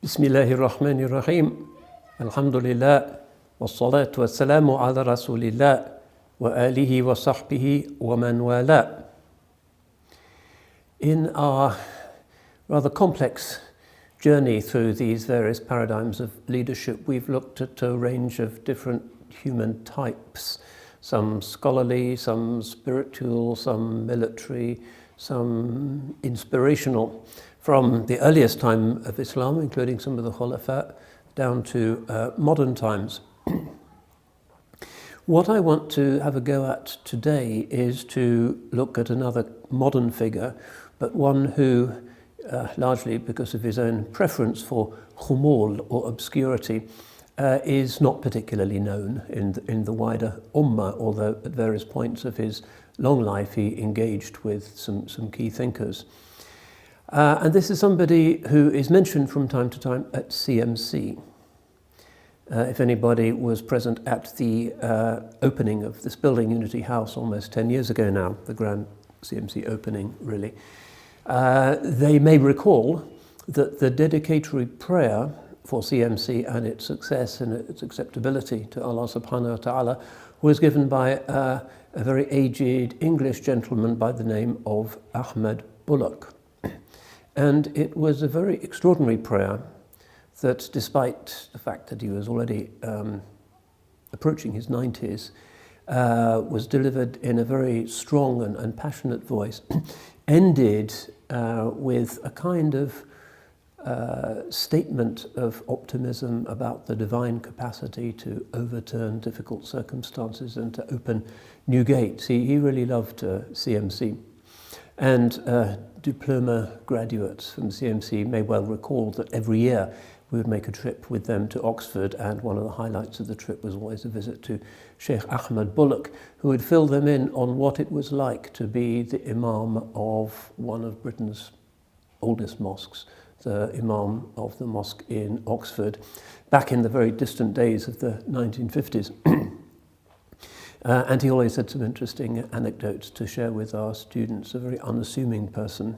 Bismillahir Rahmanir Rahim. Alhamdulillah. Wassalatu wassalamu ala Rasulillah wa alihi wa sahbihi wa man wala. In our rather complex journey through these various paradigms of leadership, we've looked at a range of different human types, some scholarly, some spiritual, some military, some inspirational, from the earliest time of Islam, including some of the Khulafa, down to modern times. What I want to have a go at today is to look at another modern figure, but one who, largely because of his own preference for khumul or obscurity, is not particularly known in the wider ummah, although at various points of his long life he engaged with some key thinkers. And this is somebody who is mentioned from time to time at CMC. If anybody was present at the opening of this building, Unity House, almost 10 years ago now, the grand CMC opening, really, they may recall that the dedicatory prayer for CMC and its success and its acceptability to Allah subhanahu wa ta'ala was given by a very aged English gentleman by the name of Ahmed Bullock. And it was a very extraordinary prayer that, despite the fact that he was already approaching his 90s, was delivered in a very strong and passionate voice, ended with a kind of statement of optimism about the divine capacity to overturn difficult circumstances and to open new gates. He really loved CMC. And diploma graduates from CMC may well recall that every year we would make a trip with them to Oxford, and one of the highlights of the trip was always a visit to Shaykh Ahmed Bullock, who would fill them in on what it was like to be the Imam of one of Britain's oldest mosques, the Imam of the Mosque in Oxford, back in the very distant days of the 1950s. And he always had some interesting anecdotes to share with our students, a very unassuming person.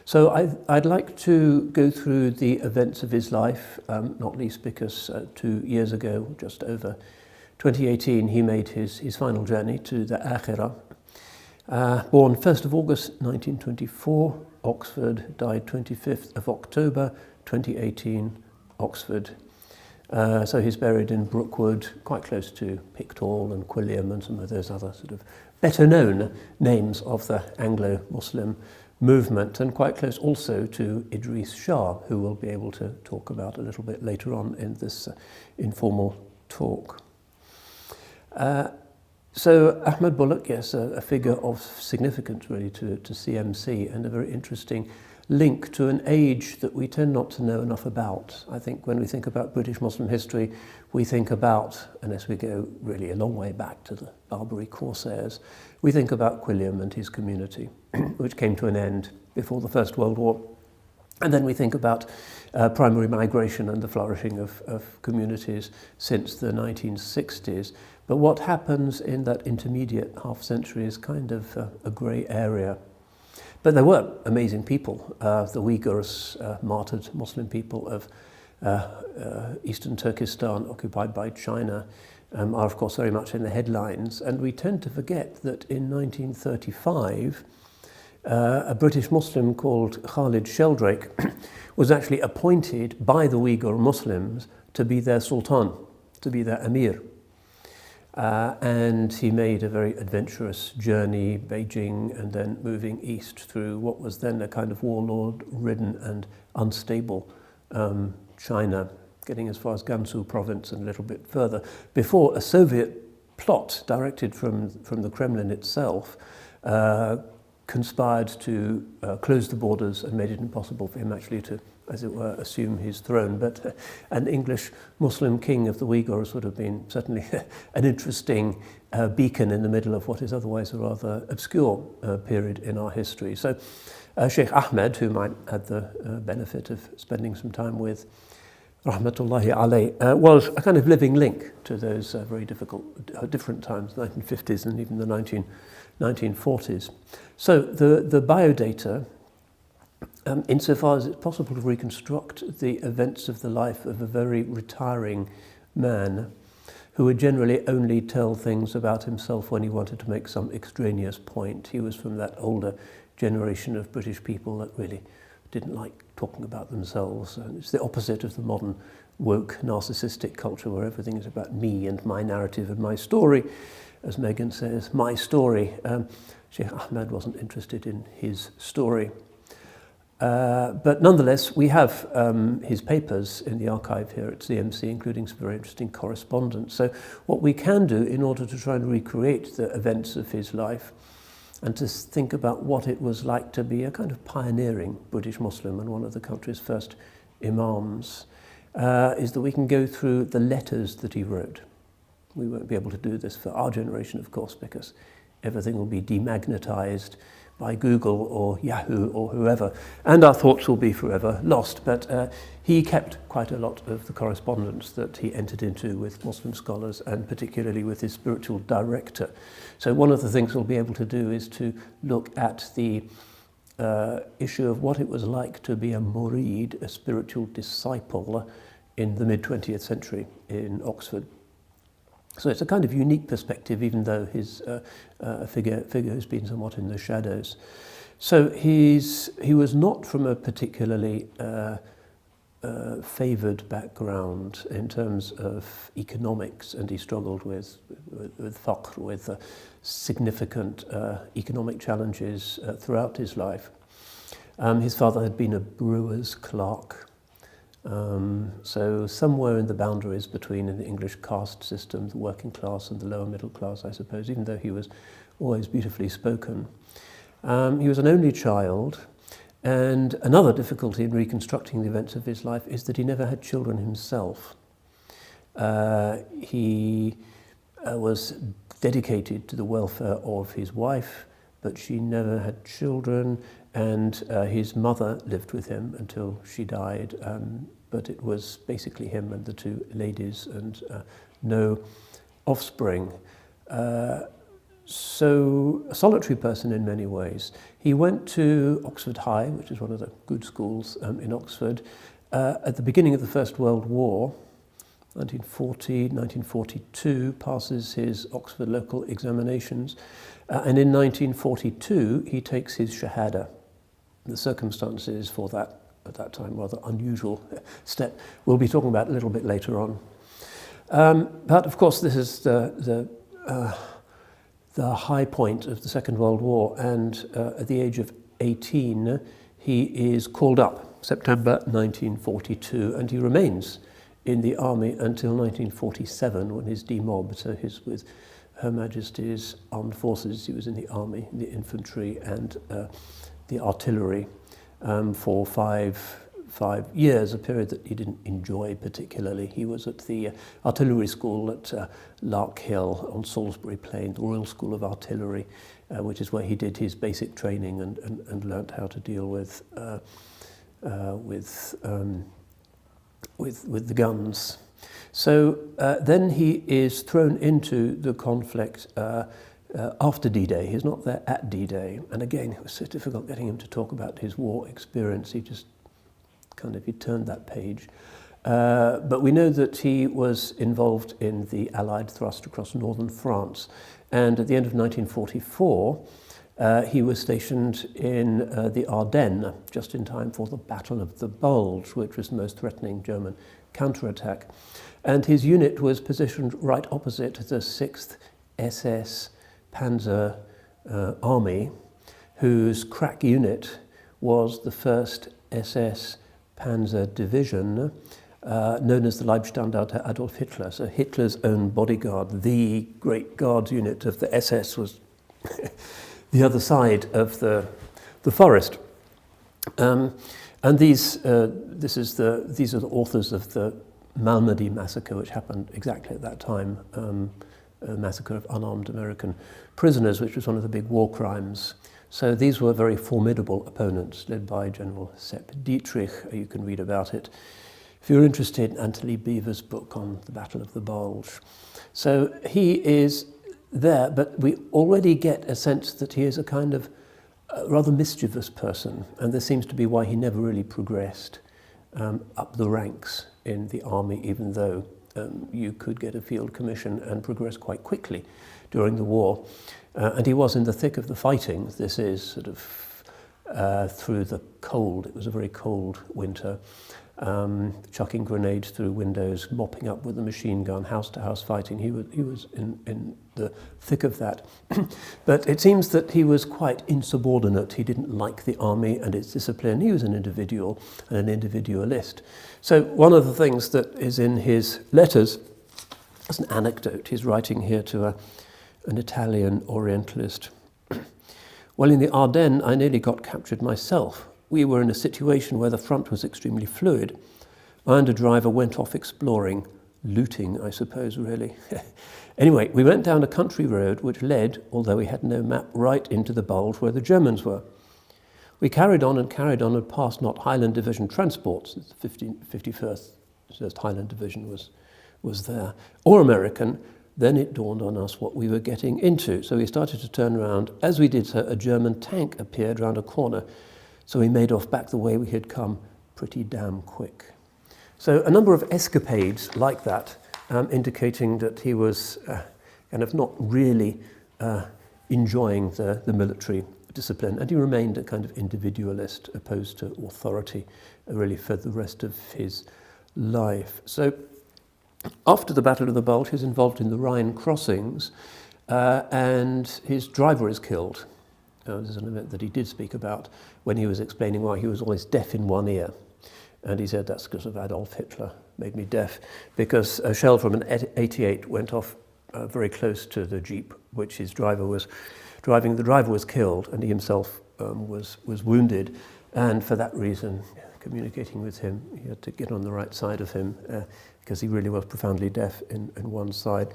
So I'd like to go through the events of his life, not least because 2 years ago, just over 2018, he made his final journey to the Akhirah. Born 1st of August 1924, Oxford, died 25th of October 2018, Oxford. So he's buried in Brookwood, quite close to Pictall and Quilliam and some of those other sort of better known names of the Anglo-Muslim movement, and quite close also to Idries Shah, who we'll be able to talk about a little bit later on in this informal talk. So Ahmed Bullock, yes, a figure of significance really to CMC, and a very interesting link to an age that we tend not to know enough about. I think when we think about British Muslim history, we think about, unless we go really a long way back to the Barbary Corsairs, we think about Quilliam and his community, which came to an end before the First World War. And then we think about primary migration and the flourishing of communities since the 1960s. But what happens in that intermediate half century is kind of a grey area. But there were amazing people. The Uyghurs, martyred Muslim people of eastern Turkestan, occupied by China, are of course very much in the headlines. And we tend to forget that in 1935, a British Muslim called Khalid Sheldrake was actually appointed by the Uyghur Muslims to be their sultan, to be their emir. And he made a very adventurous journey, Beijing, and then moving east through what was then a kind of warlord-ridden and unstable China, getting as far as Gansu province and a little bit further, before a Soviet plot directed from the Kremlin itself conspired to close the borders and made it impossible for him actually to, as it were, assume his throne. But an English Muslim king of the Uyghurs would have been certainly an interesting beacon in the middle of what is otherwise a rather obscure period in our history. So Shaykh Ahmed, whom I had the benefit of spending some time with, rahmatullahi alayh, was a kind of living link to those very different times, the 1950s and even the 1940s. So the biodata insofar as it's possible to reconstruct the events of the life of a very retiring man who would generally only tell things about himself when he wanted to make some extraneous point. He was from that older generation of British people that really didn't like talking about themselves. And it's the opposite of the modern woke narcissistic culture where everything is about me and my narrative and my story. As Megan says, my story. Shaykh Ahmed wasn't interested in his story. But nonetheless, we have his papers in the archive here at CMC, including some very interesting correspondence. So what we can do in order to try and recreate the events of his life and to think about what it was like to be a kind of pioneering British Muslim and one of the country's first imams, is that we can go through the letters that he wrote. We won't be able to do this for our generation, of course, because everything will be demagnetized by Google or Yahoo or whoever, and our thoughts will be forever lost. But he kept quite a lot of the correspondence that he entered into with Muslim scholars and particularly with his spiritual director. So one of the things we'll be able to do is to look at the issue of what it was like to be a murid, a spiritual disciple, in the mid-20th century in Oxford. So it's a kind of unique perspective, even though his figure has been somewhat in the shadows. So he was not from a particularly favoured background in terms of economics, and he struggled with faqr, with significant economic challenges throughout his life. His father had been a brewer's clerk. So somewhere in the boundaries between the English caste system, the working class and the lower middle class, I suppose, even though he was always beautifully spoken. He was an only child, and another difficulty in reconstructing the events of his life is that he never had children himself. He was dedicated to the welfare of his wife, but she never had children, and his mother lived with him until she died, but it was basically him and the two ladies and no offspring. So a solitary person in many ways. He went to Oxford High, which is one of the good schools in Oxford, at the beginning of the First World War, 1940, 1942, passes his Oxford local examinations, and in 1942 he takes his Shahada. The circumstances for that, at that time, rather unusual step, we'll be talking about a little bit later on. But of course this is the high point of the Second World War, and at the age of 18 he is called up, September 1942, and he remains in the army until 1947 when he's demobbed. So he's with Her Majesty's Armed Forces. He was in the army, the infantry and the artillery for five years, a period that he didn't enjoy particularly. He was at the artillery school at Lark Hill on Salisbury Plain, the Royal School of Artillery, which is where he did his basic training and learnt how to deal with the guns. So then he is thrown into the conflict after D-Day. He's not there at D-Day. And again, it was so difficult getting him to talk about his war experience. He just he turned that page. But we know that he was involved in the Allied thrust across northern France. And at the end of 1944, he was stationed in the Ardennes, just in time for the Battle of the Bulge, which was the most threatening German counterattack. And his unit was positioned right opposite the 6th SS Panzer Army, whose crack unit was the 1st SS Panzer Division, known as the Leibstandarte Adolf Hitler. So Hitler's own bodyguard, the great guards unit of the SS, was the other side of the forest. And these are the authors of the Malmedy massacre, which happened exactly at that time, a massacre of unarmed American prisoners, which was one of the big war crimes. So these were very formidable opponents, led by General Sepp Dietrich. You can read about it if you're interested in Anthony Beevor's book on the Battle of the Bulge. So he is there, but we already get a sense that he is a kind of a rather mischievous person, and this seems to be why he never really progressed up the ranks in the army, even though you could get a field commission and progress quite quickly during the war. And he was in the thick of the fighting. This is sort of through the cold. It was a very cold winter. Chucking grenades through windows, mopping up with a machine gun, house-to-house fighting. He was in the thick of that. But it seems that he was quite insubordinate. He didn't like the army and its discipline. He was an individual and an individualist. So one of the things that is in his letters is an anecdote. He's writing here to an Italian Orientalist. Well, in the Ardennes, I nearly got captured myself. We were in a situation where the front was extremely fluid. I and a driver went off exploring, looting, I suppose, really. Anyway, we went down a country road which led, although we had no map, right into the bulge where the Germans were. We carried on and passed not Highland Division transports, the 51st Highland Division was there, or American. Then it dawned on us what we were getting into. So we started to turn around. As we did so, a German tank appeared round a corner. So we made off back the way we had come pretty damn quick. So a number of escapades like that, indicating that he was kind of not really enjoying the military discipline, and he remained a kind of individualist opposed to authority really for the rest of his life. So after the Battle of the Bulge, he's involved in the Rhine crossings, and his driver is killed. This is an event that he did speak about when he was explaining why he was always deaf in one ear. And he said, that's because of Adolf Hitler, made me deaf, because a shell from an 88 went off very close to the Jeep, which his driver was driving. The driver was killed, and he himself was wounded. And for that reason, communicating with him, he had to get on the right side of him, because he really was profoundly deaf in one side.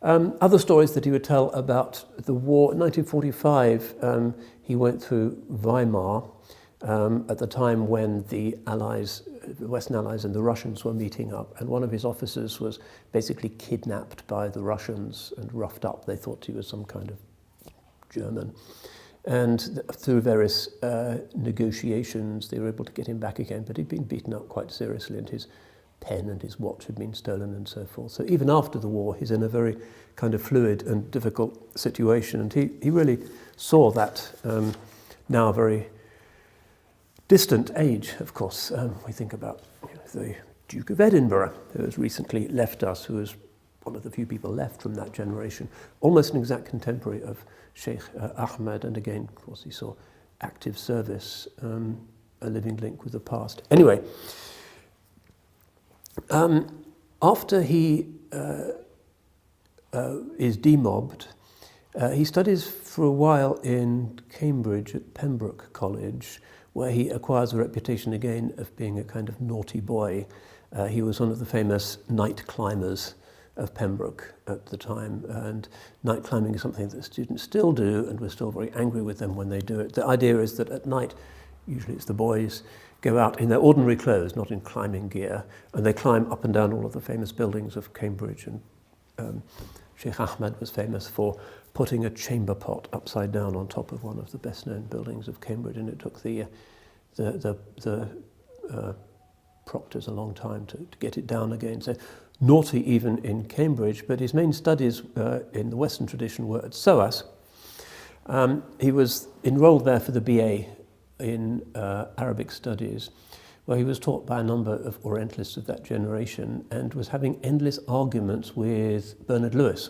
Other stories that he would tell about the war. In 1945, he went through Weimar at the time when the Allies, the Western Allies and the Russians were meeting up, and one of his officers was basically kidnapped by the Russians and roughed up. They thought he was some kind of German. And through various negotiations, they were able to get him back again, but he'd been beaten up quite seriously, and his pen and his watch had been stolen and so forth. So even after the war, he's in a very kind of fluid and difficult situation. And he really saw that now a very distant age, of course. We think about the Duke of Edinburgh, who has recently left us, who is one of the few people left from that generation, almost an exact contemporary of Shaykh Ahmed. And again, of course, he saw active service, a living link with the past. Anyway, after he is demobbed, he studies for a while in Cambridge at Pembroke College, where he acquires a reputation again of being a kind of naughty boy. He was one of the famous night climbers of Pembroke at the time, and night climbing is something that students still do, and we're still very angry with them when they do it. The idea is that at night, usually it's the boys, go out in their ordinary clothes, not in climbing gear, and they climb up and down all of the famous buildings of Cambridge. And Shaykh Ahmed was famous for putting a chamber pot upside down on top of one of the best-known buildings of Cambridge, and it took the proctors a long time to get it down again. So naughty even in Cambridge, but his main studies in the Western tradition were at SOAS. He was enrolled there for the BA in Arabic studies, where he was taught by a number of Orientalists of that generation and was having endless arguments with Bernard Lewis,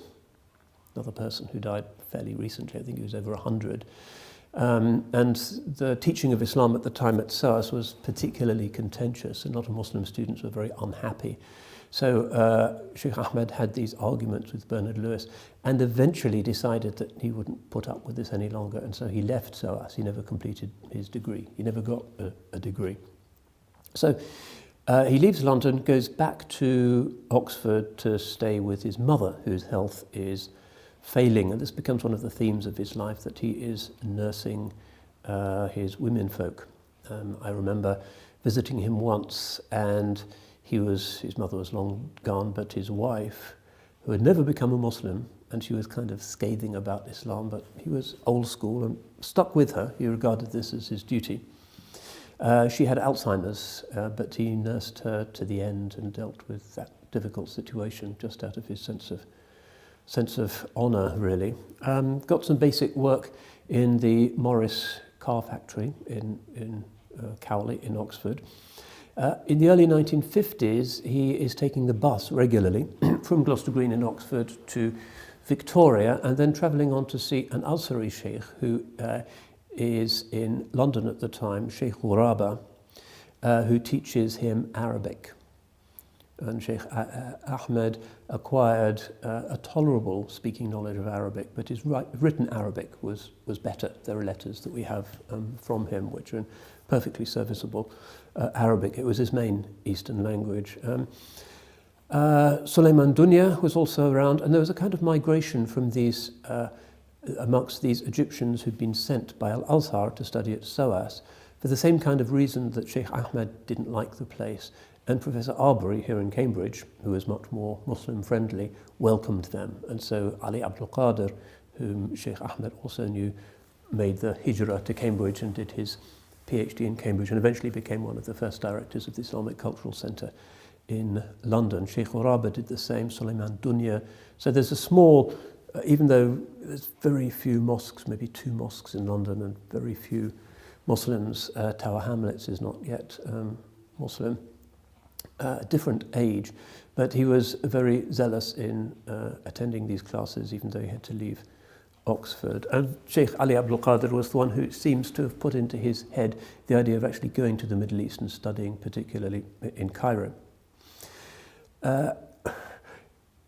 another person who died fairly recently. I think he was over 100. And the teaching of Islam at the time at SOAS was particularly contentious, and a lot of Muslim students were very unhappy. So Shaykh Ahmed had these arguments with Bernard Lewis and eventually decided that he wouldn't put up with this any longer, and so he left SOAS. He never completed his degree. He never got a degree. So he leaves London, goes back to Oxford to stay with his mother, whose health is failing, and this becomes one of the themes of his life, that he is nursing his womenfolk. I remember visiting him once, and his mother was long gone, but his wife, who had never become a Muslim, and she was kind of scathing about Islam, but he was old school and stuck with her. He regarded this as his duty. She had Alzheimer's, but he nursed her to the end and dealt with that difficult situation just out of his sense of honour, really. Got some basic work in the Morris car factory in Cowley in Oxford. In the early 1950s, he is taking the bus regularly from Gloucester Green in Oxford to Victoria, and then travelling on to see an Azhari sheikh who is in London at the time, Sheikh Ghuraba, who teaches him Arabic. And Sheikh Ahmed acquired a tolerable speaking knowledge of Arabic, but his written Arabic was better. There are letters that we have from him which are in perfectly serviceable Arabic. It was his main Eastern language. Suleiman Dunya was also around, and there was a kind of migration from these amongst these Egyptians who'd been sent by Al-Azhar to study at SOAS for the same kind of reason that Sheikh Ahmed didn't like the place. And Professor Arbery here in Cambridge, who was much more Muslim-friendly, welcomed them. And so Ali Abdul Qadir, whom Sheikh Ahmed also knew, made the hijrah to Cambridge and did his PhD in Cambridge and eventually became one of the first directors of the Islamic Cultural Centre in London. Sheikh Ghuraba did the same, Suleiman Dunya. So there's a small, even though there's very few mosques, maybe 2 mosques in London and very few Muslims, Tower Hamlets is not yet Muslim, different age, but he was very zealous in attending these classes even though he had to leave Oxford. And Sheikh Ali Abdul Qadir was the one who seems to have put into his head the idea of actually going to the Middle East and studying, particularly in Cairo. The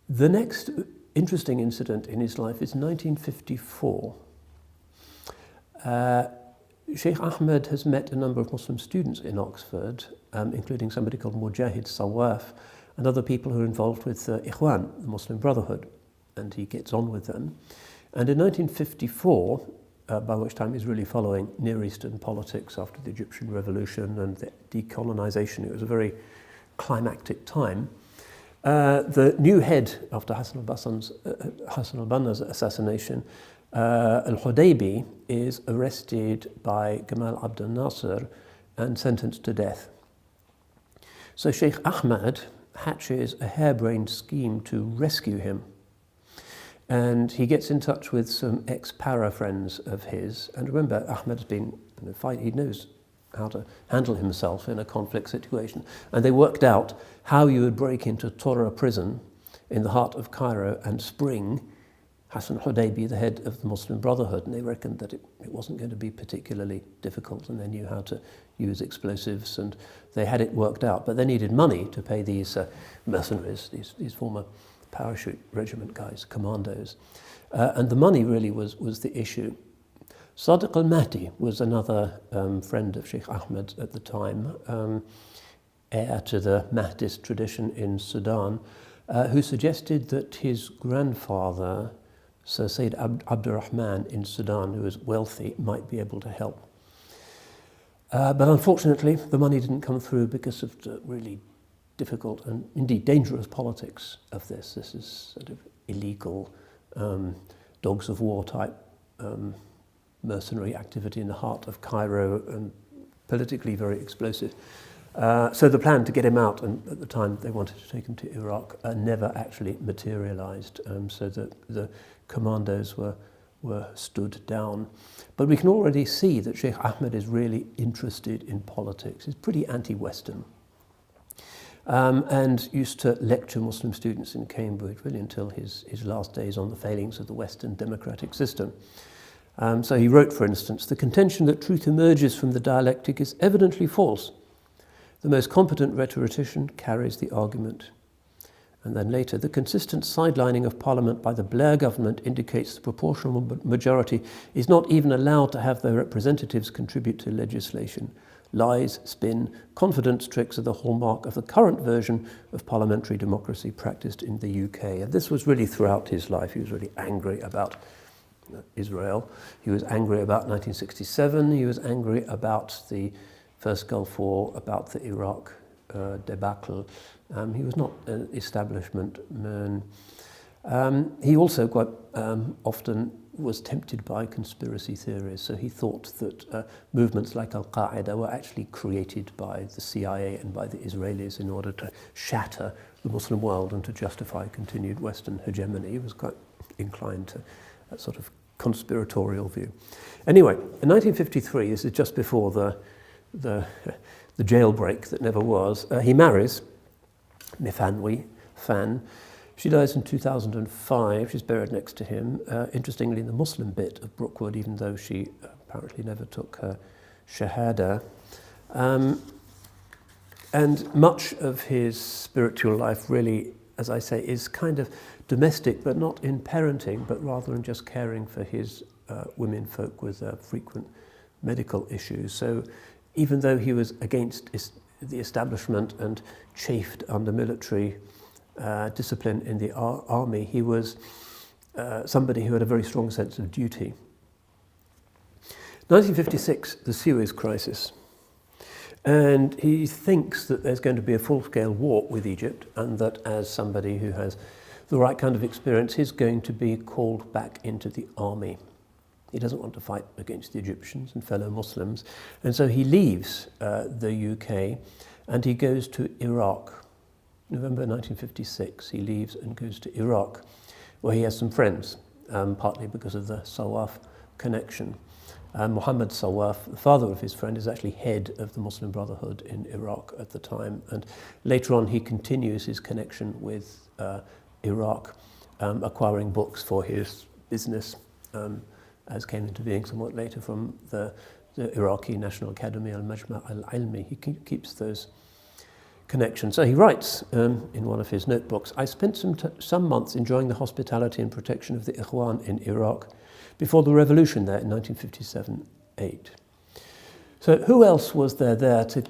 next interesting incident in his life is 1954. Sheikh Ahmed has met a number of Muslim students in Oxford, including somebody called Mujahid Sawaf and other people who are involved with Ikhwan, the Muslim Brotherhood, and he gets on with them. And in 1954, by which time he's really following Near Eastern politics after the Egyptian Revolution and the decolonization, it was a very climactic time. The new head after Hassan al-Banna's assassination, al-Hudaybi, is arrested by Gamal Abdel Nasser and sentenced to death. So Sheikh Ahmed hatches a harebrained scheme to rescue him. And he gets in touch with some ex-para friends of his. And remember, Ahmed's been in a fight, he knows how to handle himself in a conflict situation. And they worked out how you would break into Tora prison in the heart of Cairo and spring Hassan al-Hudaybi, the head of the Muslim Brotherhood. And they reckoned that it wasn't going to be particularly difficult, and they knew how to use explosives, and they had it worked out. But they needed money to pay these mercenaries, these former parachute regiment guys, commandos. And the money really was the issue. Sadiq al-Mahdi was another friend of Sheikh Ahmed at the time, heir to the Mahdist tradition in Sudan, who suggested that his grandfather, Sir Sayyid Abdurrahman in Sudan, who was wealthy, might be able to help. But unfortunately, the money didn't come through because of the really difficult and indeed dangerous politics of this. This is sort of illegal dogs of war type mercenary activity in the heart of Cairo and politically very explosive. So the plan to get him out, and at the time they wanted to take him to Iraq, never actually materialized, so that the commandos were stood down. But we can already see that Sheikh Ahmed is really interested in politics. He's pretty anti-Western. And used to lecture Muslim students in Cambridge really until his last days on the failings of the Western democratic system. So he wrote, for instance, "The contention that truth emerges from the dialectic is evidently false. The most competent rhetorician carries the argument." And then later, "The consistent sidelining of Parliament by the Blair government indicates the proportional majority is not even allowed to have their representatives contribute to legislation. Lies, spin, confidence tricks are the hallmark of the current version of parliamentary democracy practiced in the UK." And this was really throughout his life. He was really angry about Israel. He was angry about 1967. He was angry about the First Gulf War, about the Iraq debacle. He was not an establishment man. He also quite often was tempted by conspiracy theories, so he thought that movements like Al-Qaeda were actually created by the CIA and by the Israelis in order to shatter the Muslim world and to justify continued Western hegemony. He was quite inclined to that sort of conspiratorial view. Anyway, in 1953, this is just before the jailbreak that never was, he marries Mifanwi Fan. She dies in 2005. She's buried next to him, interestingly in the Muslim bit of Brookwood, even though she apparently never took her Shahada. And much of his spiritual life really, as I say, is kind of domestic, but not in parenting, but rather in just caring for his women folk with frequent medical issues. So even though he was against the establishment and chafed under military discipline in the army, he was somebody who had a very strong sense of duty. 1956, the Suez Crisis. And he thinks that there's going to be a full-scale war with Egypt, and that as somebody who has the right kind of experience, he's going to be called back into the army. He doesn't want to fight against the Egyptians and fellow Muslims, and so he leaves the UK and he goes to Iraq. November 1956, he leaves and goes to Iraq, where he has some friends, partly because of the Sawaf connection. Muhammad Sawaf, the father of his friend, is actually head of the Muslim Brotherhood in Iraq at the time, and later on he continues his connection with Iraq, acquiring books for his business, as came into being somewhat later from the Iraqi National Academy, al-Majma' al-Ilmi. He keeps those connections. So he writes in one of his notebooks, I spent some months enjoying the hospitality and protection of the Ikhwan in Iraq before the revolution there in 1957-8. So who else was there to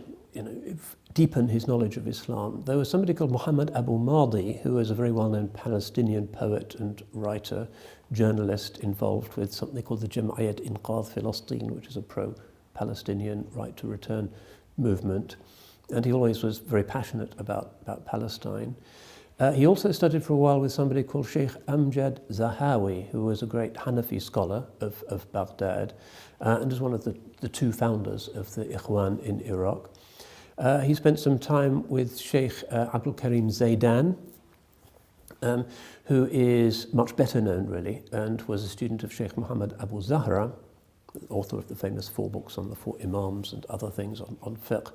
deepen his knowledge of Islam? There was somebody called Muhammad Abu Madi, who was a very well-known Palestinian poet and writer, journalist involved with something called the Jam'iyat Inqadh Filastin, which is a pro-Palestinian right-to-return movement. And he always was very passionate about Palestine. He also studied for a while with somebody called Sheikh Amjad Zahawi, who was a great Hanafi scholar of Baghdad, and is one of the two founders of the Ikhwan in Iraq. He spent some time with Sheikh Abdul Karim Zaidan, who is much better known really, and was a student of Sheikh Muhammad Abu Zahra, author of the famous 4 books on the 4 Imams and other things on fiqh.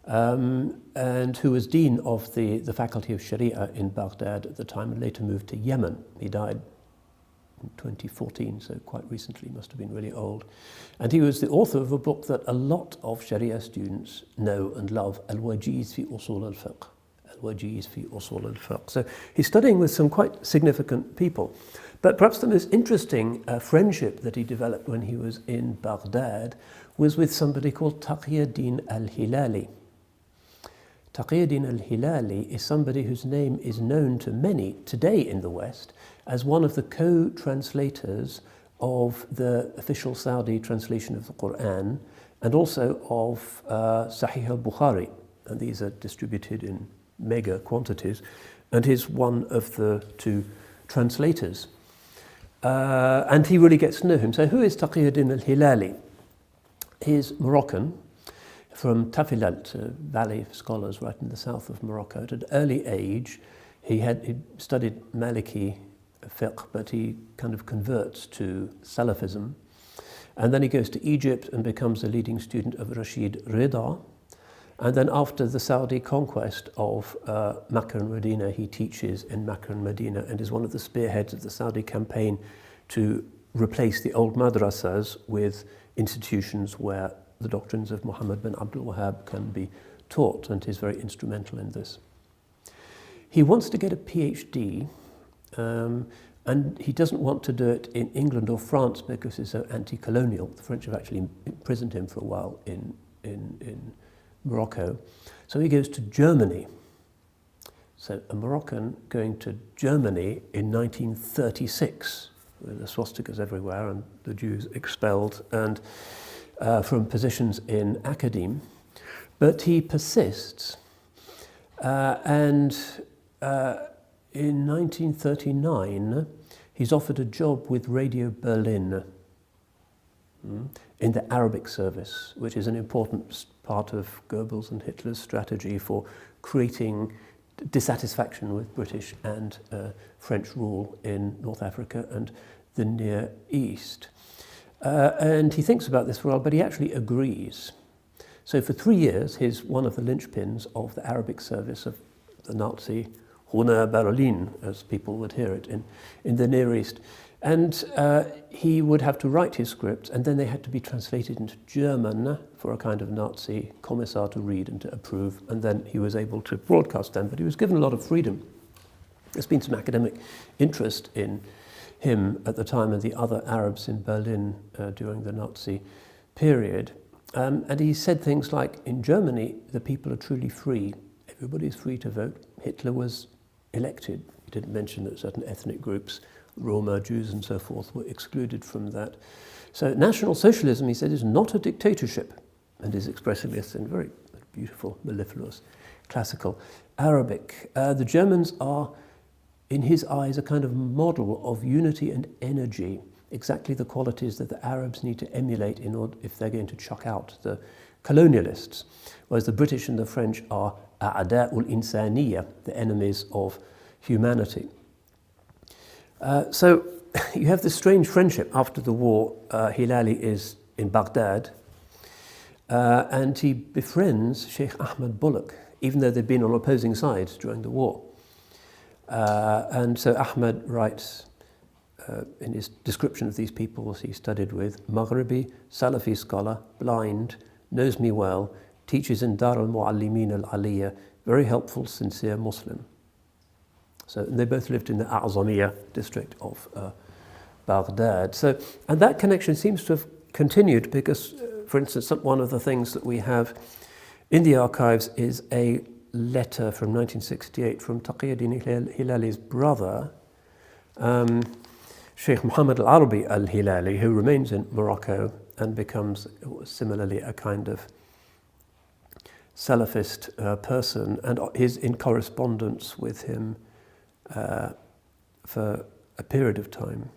And who was dean of the faculty of Sharia in Baghdad at the time and later moved to Yemen. He died in 2014, so quite recently, must have been really old. And he was the author of a book that a lot of Sharia students know and love, Al-Wajiz fi Usul al-Fiqh. Al-Wajiz fi Usul al-Fiqh. So he's studying with some quite significant people. But perhaps the most interesting friendship that he developed when he was in Baghdad was with somebody called Taqiyuddin al-Hilali. Taqiyuddin al-Hilali is somebody whose name is known to many today in the West as one of the co-translators of the official Saudi translation of the Quran and also of Sahih al-Bukhari. And these are distributed in mega quantities. And he's one of the 2 translators. And he really gets to know him. So who is Taqiyuddin al-Hilali? He's Moroccan, from Tafilalt, a valley of scholars right in the south of Morocco. At an early age, he studied Maliki fiqh, but he kind of converts to Salafism. And then he goes to Egypt and becomes a leading student of Rashid Rida. And then after the Saudi conquest of Makkah and Medina, he teaches in Makkah and Medina and is one of the spearheads of the Saudi campaign to replace the old madrasas with institutions where the doctrines of Muhammad bin Abdul Wahhab can be taught, and he's very instrumental in this. He wants to get a PhD, and he doesn't want to do it in England or France because he's so anti-colonial. The French have actually imprisoned him for a while in Morocco. So he goes to Germany. So a Moroccan going to Germany in 1936, with the swastikas everywhere and the Jews expelled, and from positions in academe, but he persists, and in 1939, he's offered a job with Radio Berlin in the Arabic service, which is an important part of Goebbels and Hitler's strategy for creating dissatisfaction with British and French rule in North Africa and the Near East. And he thinks about this for a while, but he actually agrees. So for 3 years, he's one of the linchpins of the Arabic service of the Nazi Huna Berlin, as people would hear it in the Near East. And he would have to write his scripts, and then they had to be translated into German for a kind of Nazi commissar to read and to approve, and then he was able to broadcast them. But he was given a lot of freedom. There's been some academic interest in him at the time and the other Arabs in Berlin during the Nazi period. And he said things like, in Germany, the people are truly free. Everybody is free to vote. Hitler was elected. He didn't mention that certain ethnic groups, Roma, Jews and so forth, were excluded from that. So National Socialism, he said, is not a dictatorship, and is expressing this in very beautiful, mellifluous, classical Arabic. The Germans are, in his eyes, a kind of model of unity and energy, exactly the qualities that the Arabs need to emulate in order, if they're going to chuck out the colonialists, whereas the British and the French are a'da'ul insaniyya, the enemies of humanity. So you have this strange friendship after the war. Hilali is in Baghdad, and he befriends Shaykh Ahmed Bullock, even though they'd been on opposing sides during the war. And so Ahmed writes in his description of these peoples he studied with, Maghribi, Salafi scholar, blind, knows me well, teaches in Dar al-Muallimin al-Aliyah, very helpful, sincere Muslim. So they both lived in the A'zamiyah district of Baghdad. So, and that connection seems to have continued because, for instance, one of the things that we have in the archives is a letter from 1968 from Taqiyuddin Hilali's brother, Sheikh Muhammad al-Arabi al-Hilali, who remains in Morocco and becomes similarly a kind of Salafist person, and is in correspondence with him for a period of time.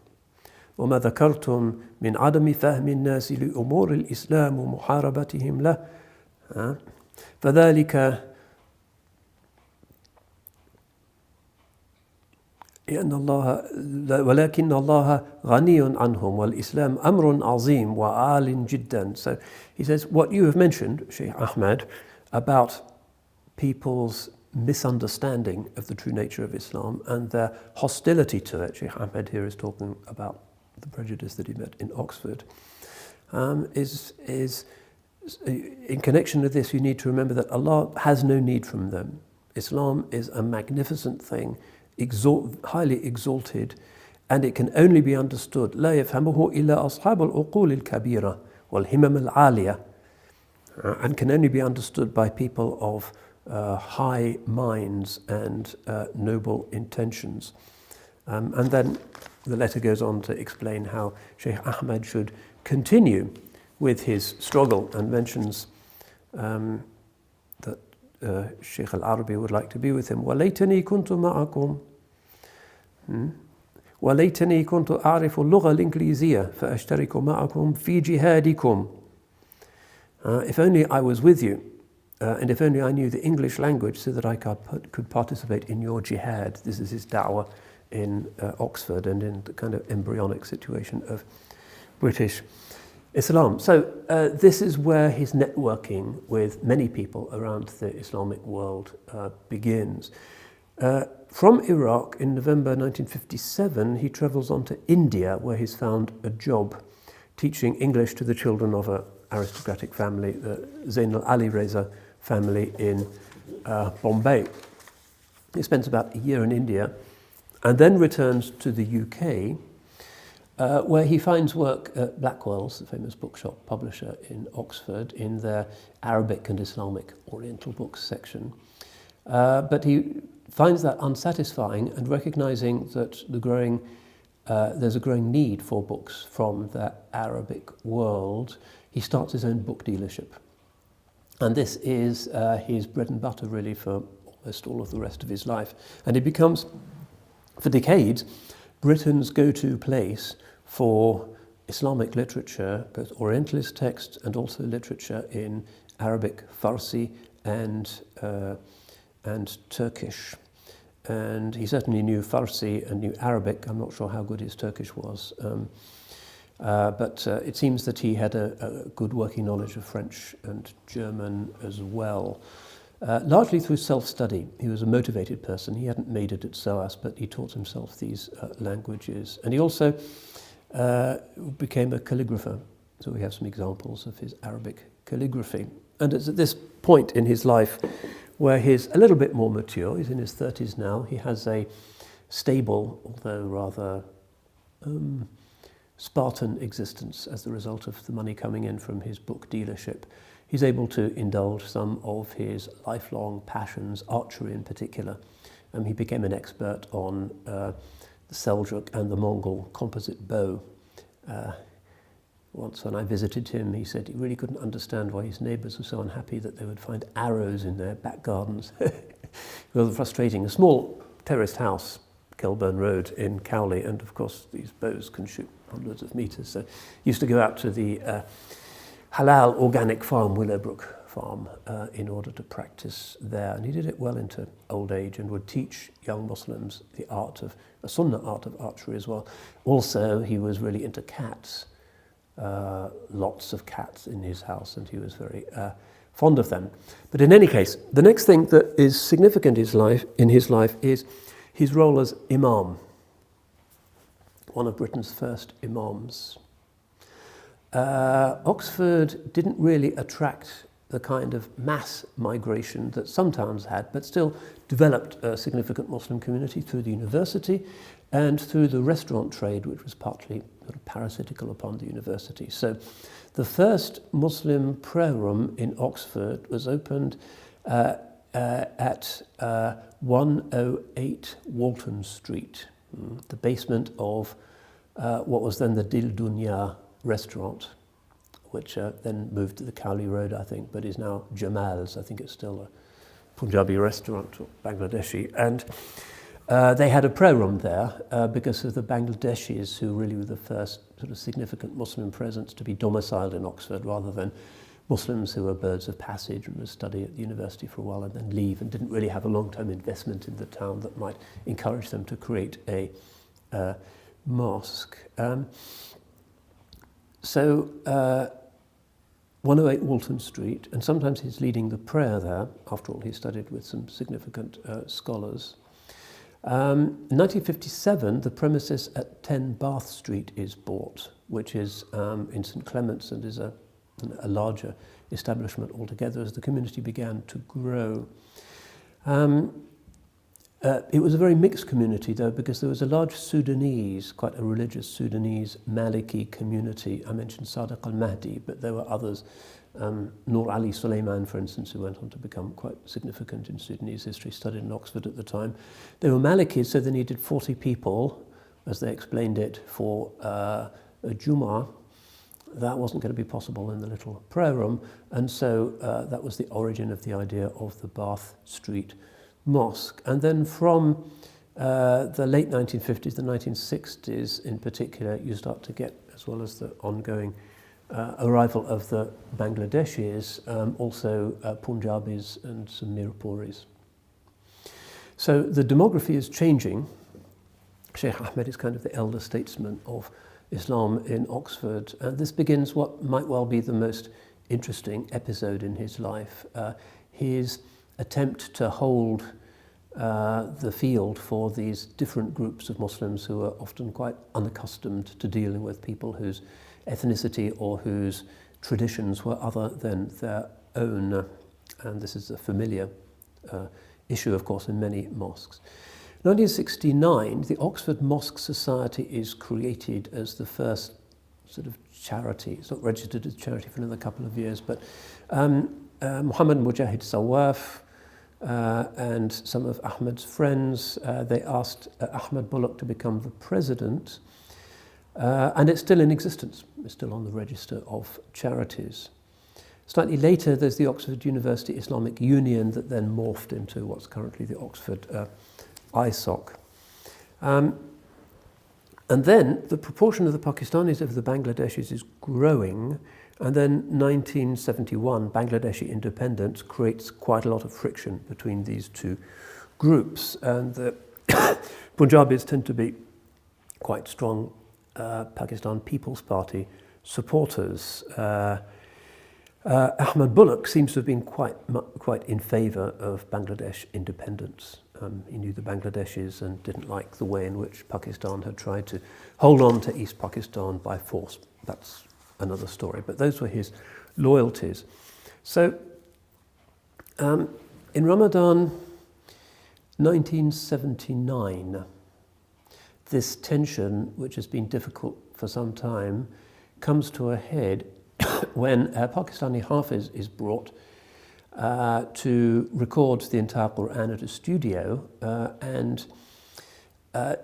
وما ذكرتم من عدم فهم الناس لأمور الإسلام ومحاربتهم له فذلك لأن الله ولكن الله غني عنهم والإسلام أمر عظيم وعال جدا. So he says, what you have mentioned, Shaykh Ahmed, about people's misunderstanding of the true nature of Islam and their hostility to it. Shaykh Ahmed here is talking about the prejudice that he met in Oxford. Is in connection with this, you need to remember that Allah has no need from them. Islam is a magnificent thing, highly exalted, and it can only be understood. لا يفهمه إلا أصحاب العقول الكبيرة والهمم العالية, and can only be understood by people of high minds and noble intentions. And then the letter goes on to explain how Shaykh Ahmed should continue with his struggle, and mentions that Shaykh al-Arabi would like to be with him. وَلَيْتَنِي كُنْتُ مَعَكُمْ وَلَيْتَنِي كُنْتُ أَعْرِفُ اللُّغَةَ الْإِنْجْلِيزِيَّةَ فَأَشْتَرِكُ مَعَكُمْ فِي جِهَادِكُمْ. If only I was with you, and if only I knew the English language so that I could participate in your jihad. This is his da'wah in Oxford and in the kind of embryonic situation of British Islam. So this is where his networking with many people around the Islamic world begins. From Iraq in November 1957, he travels on to India, where he's found a job teaching English to the children of an aristocratic family, the Zain Ali Reza family in Bombay. He spends about a year in India and then returns to the UK, where he finds work at Blackwell's, the famous bookshop publisher in Oxford, in their Arabic and Islamic Oriental books section. But he finds that unsatisfying, and recognizing that there's a growing need for books from the Arabic world, he starts his own book dealership. And this is his bread and butter really for almost all of the rest of his life. And he becomes For decades, Britain's go-to place for Islamic literature, both Orientalist texts and also literature in Arabic, Farsi, and Turkish. And he certainly knew Farsi and knew Arabic. I'm not sure how good his Turkish was. But it seems that he had a good working knowledge of French and German as well, largely through self-study. He was a motivated person. He hadn't made it at SOAS, but he taught himself these languages. And he also became a calligrapher. So we have some examples of his Arabic calligraphy. And it's at this point in his life where he's a little bit more mature. He's in his 30s now. He has a stable, although rather Spartan existence as the result of the money coming in from his book dealership. He's able to indulge some of his lifelong passions, archery in particular. He became an expert on the Seljuk and the Mongol composite bow. Once when I visited him, he said he really couldn't understand why his neighbours were so unhappy that they would find arrows in their back gardens. Rather frustrating. A small terraced house, Kelburn Road in Cowley, and of course these bows can shoot hundreds of metres. So he used to go out to the halal organic farm, Willowbrook Farm, in order to practice there. And he did it well into old age and would teach young Muslims the art of, a Sunnah art of archery as well. Also, he was really into cats. Lots of cats in his house, and he was very fond of them. But in any case, the next thing that is significant in his life is his role as imam, one of Britain's first imams. Oxford didn't really attract the kind of mass migration that some towns had, but still developed a significant Muslim community through the university and through the restaurant trade, which was partly sort of parasitical upon the university. So the first Muslim prayer room in Oxford was opened at 108 Walton Street, the basement of what was then the Dil Dunya restaurant, which then moved to the Cowley Road, I think, but is now Jamal's. I think it's still a Punjabi restaurant, or Bangladeshi. And they had a prayer room there because of the Bangladeshis, who really were the first sort of significant Muslim presence to be domiciled in Oxford, rather than Muslims who were birds of passage and would study at the university for a while and then leave and didn't really have a long-term investment in the town that might encourage them to create a mosque. So 108 Walton Street, and sometimes he's leading the prayer there. After all, he studied with some significant scholars. In 1957, the premises at 10 Bath Street is bought, which is in St Clement's, and is a larger establishment altogether as the community began to grow. It was a very mixed community, though, because there was a large Sudanese, quite a religious Sudanese Maliki community. I mentioned Sadiq al-Mahdi, but there were others. Nur Ali Suleiman, for instance, who went on to become quite significant in Sudanese history, studied in Oxford at the time. They were Malikis, so they needed 40 people, as they explained it, for a Jummah. That wasn't going to be possible in the little prayer room, and so that was the origin of the idea of the Bath Street Mosque. And then from the late 1950s, the 1960s in particular, you start to get, as well as the ongoing arrival of the Bangladeshis, also Punjabis and some Mirapuris. So the demography is changing. Sheikh Ahmed is kind of the elder statesman of Islam in Oxford, and this begins what might well be the most interesting episode in his life. His attempt to hold the field for these different groups of Muslims who are often quite unaccustomed to dealing with people whose ethnicity or whose traditions were other than their own. And this is a familiar issue, of course, in many mosques. In 1969, the Oxford Mosque Society is created as the first sort of charity. It's not registered as charity for another couple of years, but Muhammad Mujahid Sawaf and some of Ahmed's friends, they asked Ahmed Bullock to become the president, and it's still in existence. It's still on the register of charities. Slightly later, there's the Oxford University Islamic Union that then morphed into what's currently the Oxford ISOC. And then the proportion of the Pakistanis over the Bangladeshis is growing, and then 1971, Bangladeshi independence creates quite a lot of friction between these two groups, and the Punjabis tend to be quite strong Pakistan People's Party supporters. Ahmed Bullock seems to have been quite in favour of Bangladesh independence. He knew the Bangladeshis and didn't like the way in which Pakistan had tried to hold on to East Pakistan by force. That's another story, but those were his loyalties. So in Ramadan 1979, this tension, which has been difficult for some time, comes to a head when a Pakistani Hafiz is brought to record the entire Quran at a studio and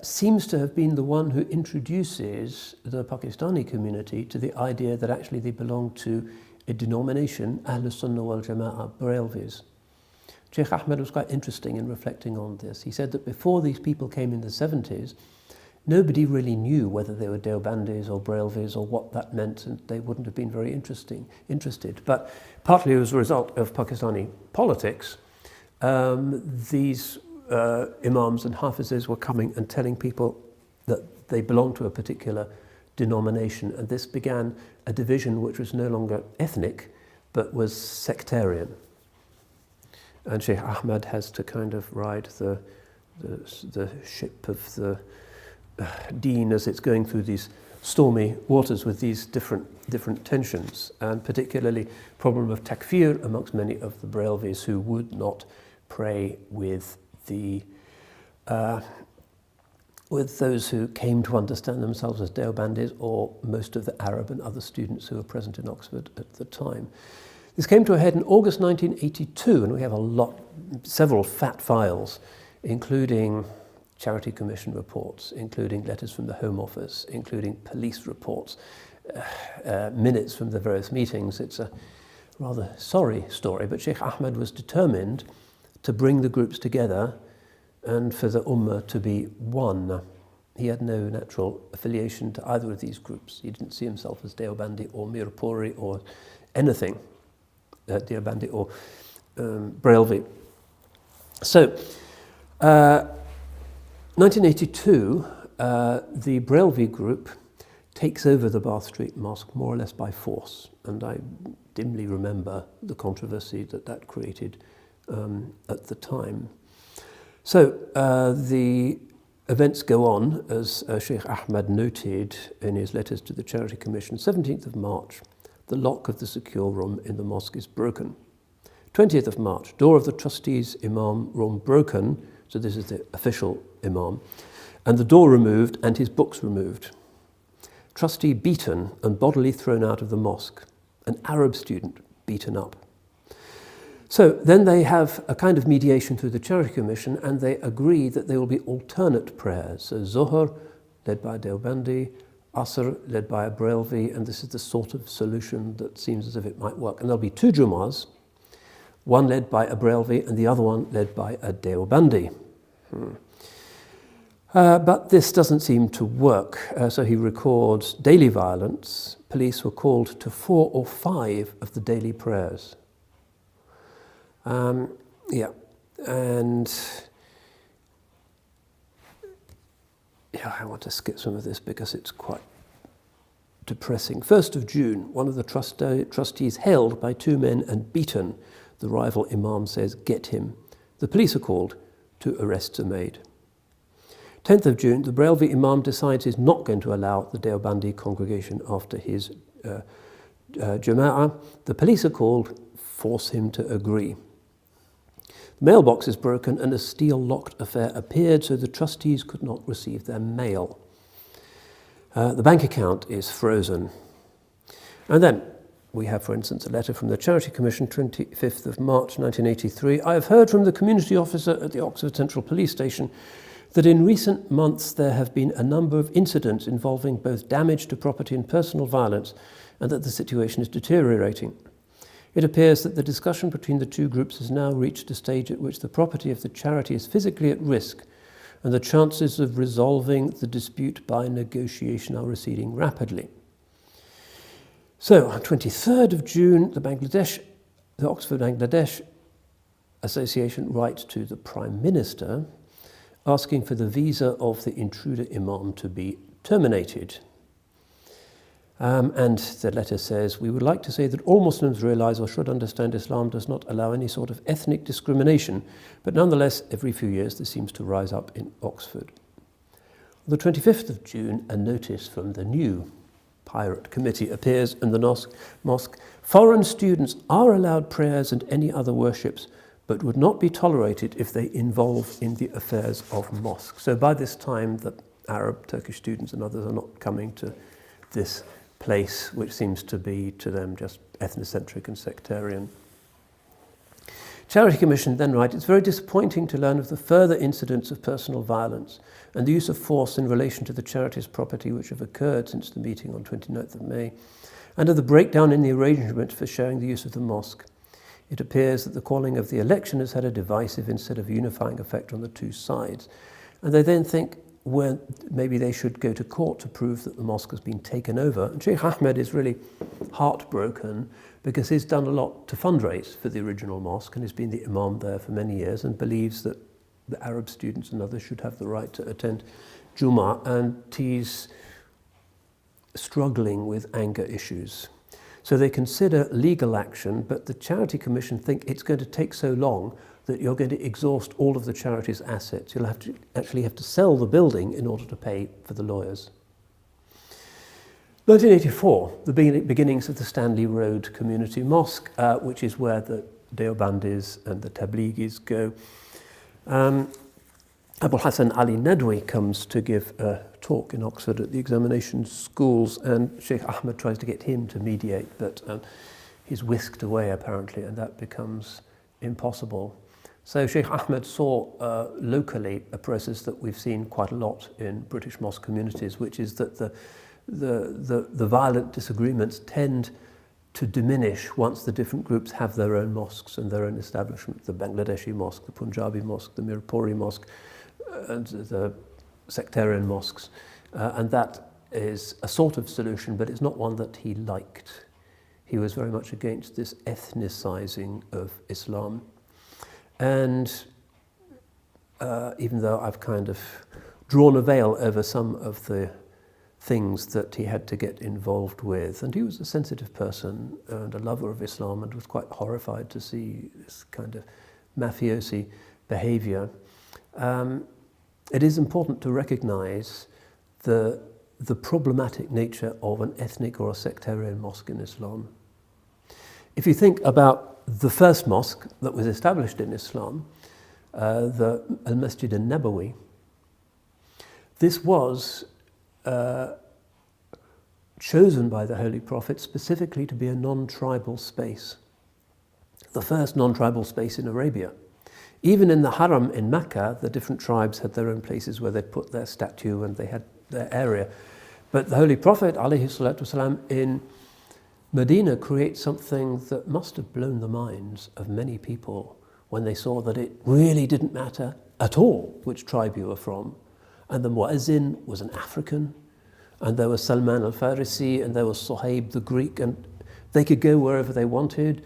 seems to have been the one who introduces the Pakistani community to the idea that actually they belong to a denomination, Ahl Sunnah wal Jama'ah, Barelvis. Shaykh Ahmed was quite interesting in reflecting on this. He said that before these people came in the 70s, nobody really knew whether they were Deobandis or Barelvis or what that meant, and they wouldn't have been very interested. But partly as a result of Pakistani politics, these imams and hafizes were coming and telling people that they belonged to a particular denomination, and this began a division which was no longer ethnic, but was sectarian. And Shaykh Ahmed has to kind of ride the ship of the Deen as it's going through these stormy waters with these different tensions, and particularly problem of takfir amongst many of the Barelvis who would not pray with those who came to understand themselves as Deobandis, or most of the Arab and other students who were present in Oxford at the time. This came to a head in August 1982, and we have several fat files, including Charity Commission reports, including letters from the Home Office, including police reports, minutes from the various meetings. It's a rather sorry story, but Shaykh Ahmed was determined to bring the groups together and for the Ummah to be one. He had no natural affiliation to either of these groups. He didn't see himself as Deobandi or Mirpuri or anything, Deobandi or Barelvi. So, 1982, the Barelvi group takes over the Bath Street Mosque more or less by force, and I dimly remember the controversy that created at the time. So the events go on, as Shaykh Ahmed noted in his letters to the Charity Commission. 17th of March, the lock of the secure room in the mosque is broken. 20th of March, door of the trustees' imam room broken, so this is the official imam, and the door removed and his books removed. Trustee beaten and bodily thrown out of the mosque. An Arab student beaten up. So then they have a kind of mediation through the Charity Commission, and they agree that there will be alternate prayers. So Zohar, led by a Deobandi, Asr, led by a Barelvi, and this is the sort of solution that seems as if it might work. And there'll be two Jumu'ahs, one led by a Barelvi and the other one led by a Deobandi. But this doesn't seem to work. So he records daily violence. Police were called to 4 or 5 of the daily prayers. And I want to skip some of this because it's quite depressing. 1st of June, one of the trustees held by 2 men and beaten. The rival imam says, "Get him." The police are called. 2 arrests are made. 10th of June, the Barelvi imam decides he's not going to allow the Deobandi congregation after his Jama'ah. The police are called, force him to agree. The mailbox is broken and a steel-locked affair appeared, so the trustees could not receive their mail. The bank account is frozen. And then we have, for instance, a letter from the Charity Commission, 25th of March 1983. "I have heard from the community officer at the Oxford Central Police Station that in recent months there have been a number of incidents involving both damage to property and personal violence, and that the situation is deteriorating. It appears that the discussion between the two groups has now reached a stage at which the property of the charity is physically at risk, and the chances of resolving the dispute by negotiation are receding rapidly. So, on 23rd of June, the Oxford Bangladesh Association writes to the Prime Minister asking for the visa of the intruder imam to be terminated. And the letter says, "We would like to say that all Muslims realize or should understand Islam does not allow any sort of ethnic discrimination, but nonetheless, every few years this seems to rise up in Oxford." On the 25th of June, a notice from the new Pirate Committee appears in the mosque. "Foreign students are allowed prayers and any other worships, but would not be tolerated if they involve in the affairs of mosques." So by this time, the Arab, Turkish students and others are not coming to this place, which seems to be to them just ethnocentric and sectarian. Charity Commission then write, "It's very disappointing to learn of the further incidents of personal violence and the use of force in relation to the charity's property which have occurred since the meeting on 29th of May, and of the breakdown in the arrangement for sharing the use of the mosque. It appears that the calling of the election has had a divisive instead of unifying effect on the two sides." And they then think, well, maybe they should go to court to prove that the mosque has been taken over. And Shaykh Ahmed is really heartbroken because he's done a lot to fundraise for the original mosque and has been the imam there for many years and believes that the Arab students and others should have the right to attend Jummah, and he's struggling with anger issues. So they consider legal action, but the Charity Commission think it's going to take so long that you're going to exhaust all of the charity's assets. You'll actually have to sell the building in order to pay for the lawyers. 1984, the beginnings of the Stanley Road Community Mosque, which is where the Deobandis and the Tabligis go. Abul Hassan Ali Nadwi comes to give a talk in Oxford at the examination schools, and Shaykh Ahmed tries to get him to mediate, but he's whisked away apparently, and that becomes impossible. So Shaykh Ahmed saw locally a process that we've seen quite a lot in British mosque communities, which is that the violent disagreements tend to diminish once the different groups have their own mosques and their own establishment. The Bangladeshi mosque, the Punjabi mosque, the Mirpuri mosque, and the sectarian mosques. And that is a sort of solution, but it's not one that he liked. He was very much against this ethnicizing of Islam. And even though I've kind of drawn a veil over some of the things that he had to get involved with, and he was a sensitive person and a lover of Islam and was quite horrified to see this kind of mafiosi behavior, it is important to recognize the problematic nature of an ethnic or a sectarian mosque in Islam. If you think about the first mosque that was established in Islam, the Al-Masjid al-Nabawi, this was chosen by the Holy Prophet specifically to be a non-tribal space. The first non-tribal space in Arabia. Even in the Haram in Mecca, the different tribes had their own places where they'd put their statue and they had their area. But the Holy Prophet, alayhi salatu wasalam, in Medina creates something that must have blown the minds of many people when they saw that it really didn't matter at all which tribe you were from. And the Muezzin was an African, and there was Salman al-Farisi, and there was Suhaib the Greek, and they could go wherever they wanted.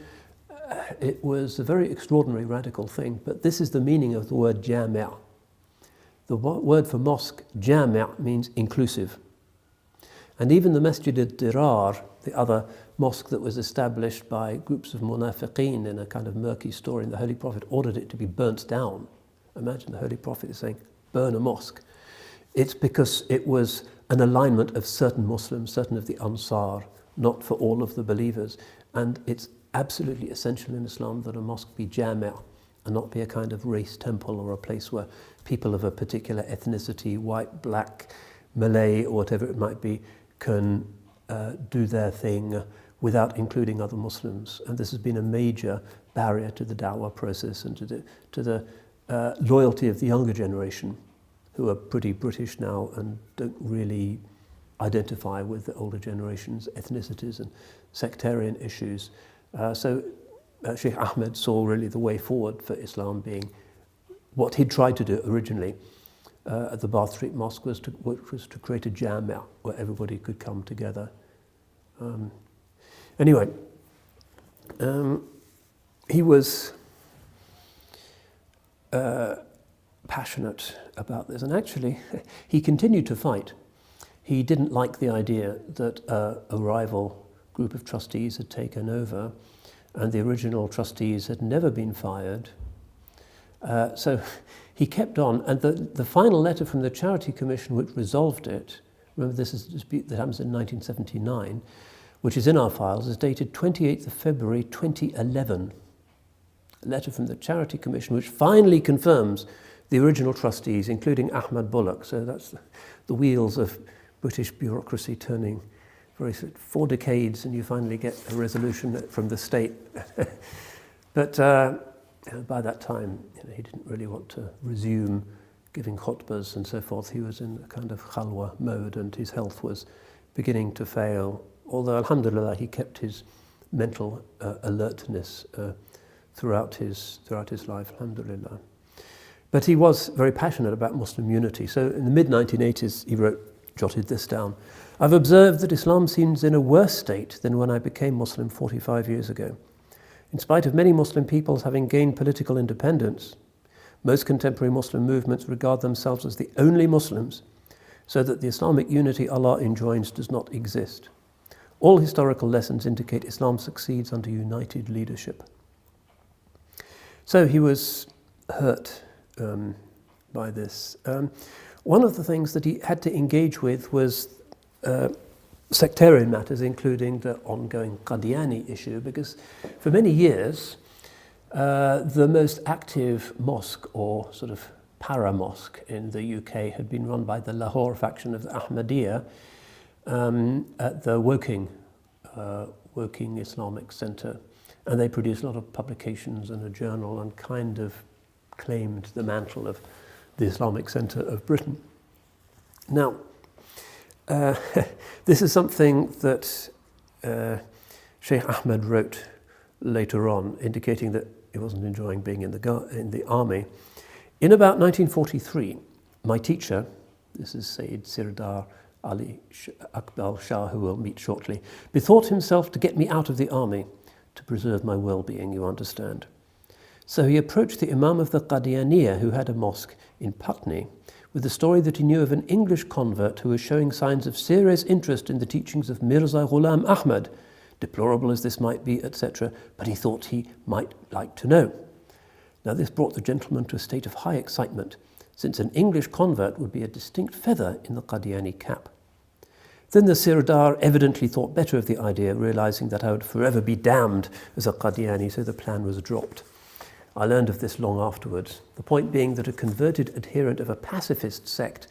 It was a very extraordinary, radical thing, but this is the meaning of the word jami'. The word for mosque, jami', means inclusive. And even the Masjid al-Dirar, the other mosque that was established by groups of munafiqeen in a kind of murky story, and the Holy Prophet ordered it to be burnt down. Imagine the Holy Prophet is saying, burn a mosque. It's because it was an alignment of certain Muslims, certain of the Ansar, not for all of the believers. And it's absolutely essential in Islam that a mosque be jami' and not be a kind of race temple or a place where people of a particular ethnicity, white, black, Malay, or whatever it might be, can do their thing without including other Muslims. And this has been a major barrier to the da'wah process and to the loyalty of the younger generation, who are pretty British now and don't really identify with the older generation's ethnicities and sectarian issues. So Shaykh Ahmed saw really the way forward for Islam being what he'd tried to do originally, at the Bath Street Mosque was to create a jami'ah where everybody could come together. Anyway, he was passionate about this, and actually he continued to fight. He didn't like the idea that a rival group of trustees had taken over, and the original trustees had never been fired. So he kept on, and the final letter from the Charity Commission which resolved it, remember this is a dispute that happens in 1979, which is in our files, is dated 28th of February 2011. A letter from the Charity Commission which finally confirms the original trustees, including Ahmed Bullock. So that's the wheels of British bureaucracy turning very 4 decades, and you finally get a resolution from the state. But by that time, he didn't really want to resume giving khutbahs and so forth. He was in a kind of khalwa mode, and his health was beginning to fail. Although, alhamdulillah, he kept his mental alertness throughout his life, alhamdulillah. But he was very passionate about Muslim unity. So in the mid-1980s, he jotted this down. I've observed that Islam seems in a worse state than when I became Muslim 45 years ago. In spite of many Muslim peoples having gained political independence, most contemporary Muslim movements regard themselves as the only Muslims, so that the Islamic unity Allah enjoins does not exist. All historical lessons indicate Islam succeeds under united leadership. So he was hurt by this. One of the things that he had to engage with was sectarian matters, including the ongoing Qadiani issue, because for many years the most active mosque, or sort of para-mosque in the UK, had been run by the Lahore faction of the Ahmadiyya at the Woking Islamic Centre. And they produced a lot of publications and a journal, and kind of claimed the mantle of the Islamic Centre of Britain. Now, this is something that Sheikh Ahmed wrote later on, indicating that he wasn't enjoying being in the army. In about 1943, my teacher, this is Sayyid Sirdar Ali Iqbal Shah, who we'll meet shortly, bethought himself to get me out of the army to preserve my well-being, you understand. So he approached the Imam of the Qadianiyya, who had a mosque in Putney, with the story that he knew of an English convert who was showing signs of serious interest in the teachings of Mirza Ghulam Ahmad, deplorable as this might be, etc., but he thought he might like to know. Now this brought the gentleman to a state of high excitement, since an English convert would be a distinct feather in the Qadiani cap. Then the Sirdar evidently thought better of the idea, realizing that I would forever be damned as a Qadiani, so the plan was dropped. I learned of this long afterwards, the point being that a converted adherent of a pacifist sect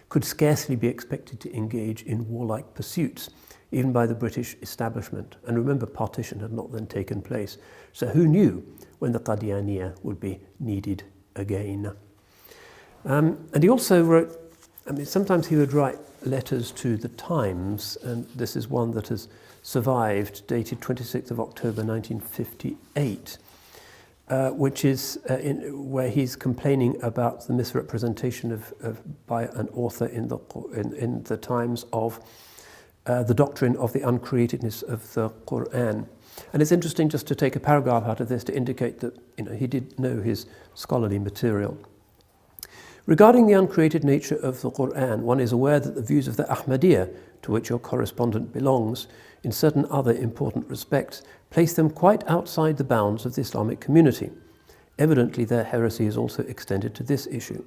could scarcely be expected to engage in warlike pursuits, even by the British establishment. And remember, partition had not then taken place, so who knew when the Qadianiyya would be needed again. And he also wrote, sometimes he would write letters to the Times, and this is one that has survived, dated 26th of October 1958, which is where he's complaining about the misrepresentation by an author in the Times of the doctrine of the uncreatedness of the Quran. And it's interesting just to take a paragraph out of this to indicate that he did know his scholarly material. Regarding the uncreated nature of the Quran, one is aware that the views of the Ahmadiyya, to which your correspondent belongs, in certain other important respects, place them quite outside the bounds of the Islamic community. Evidently, their heresy is also extended to this issue.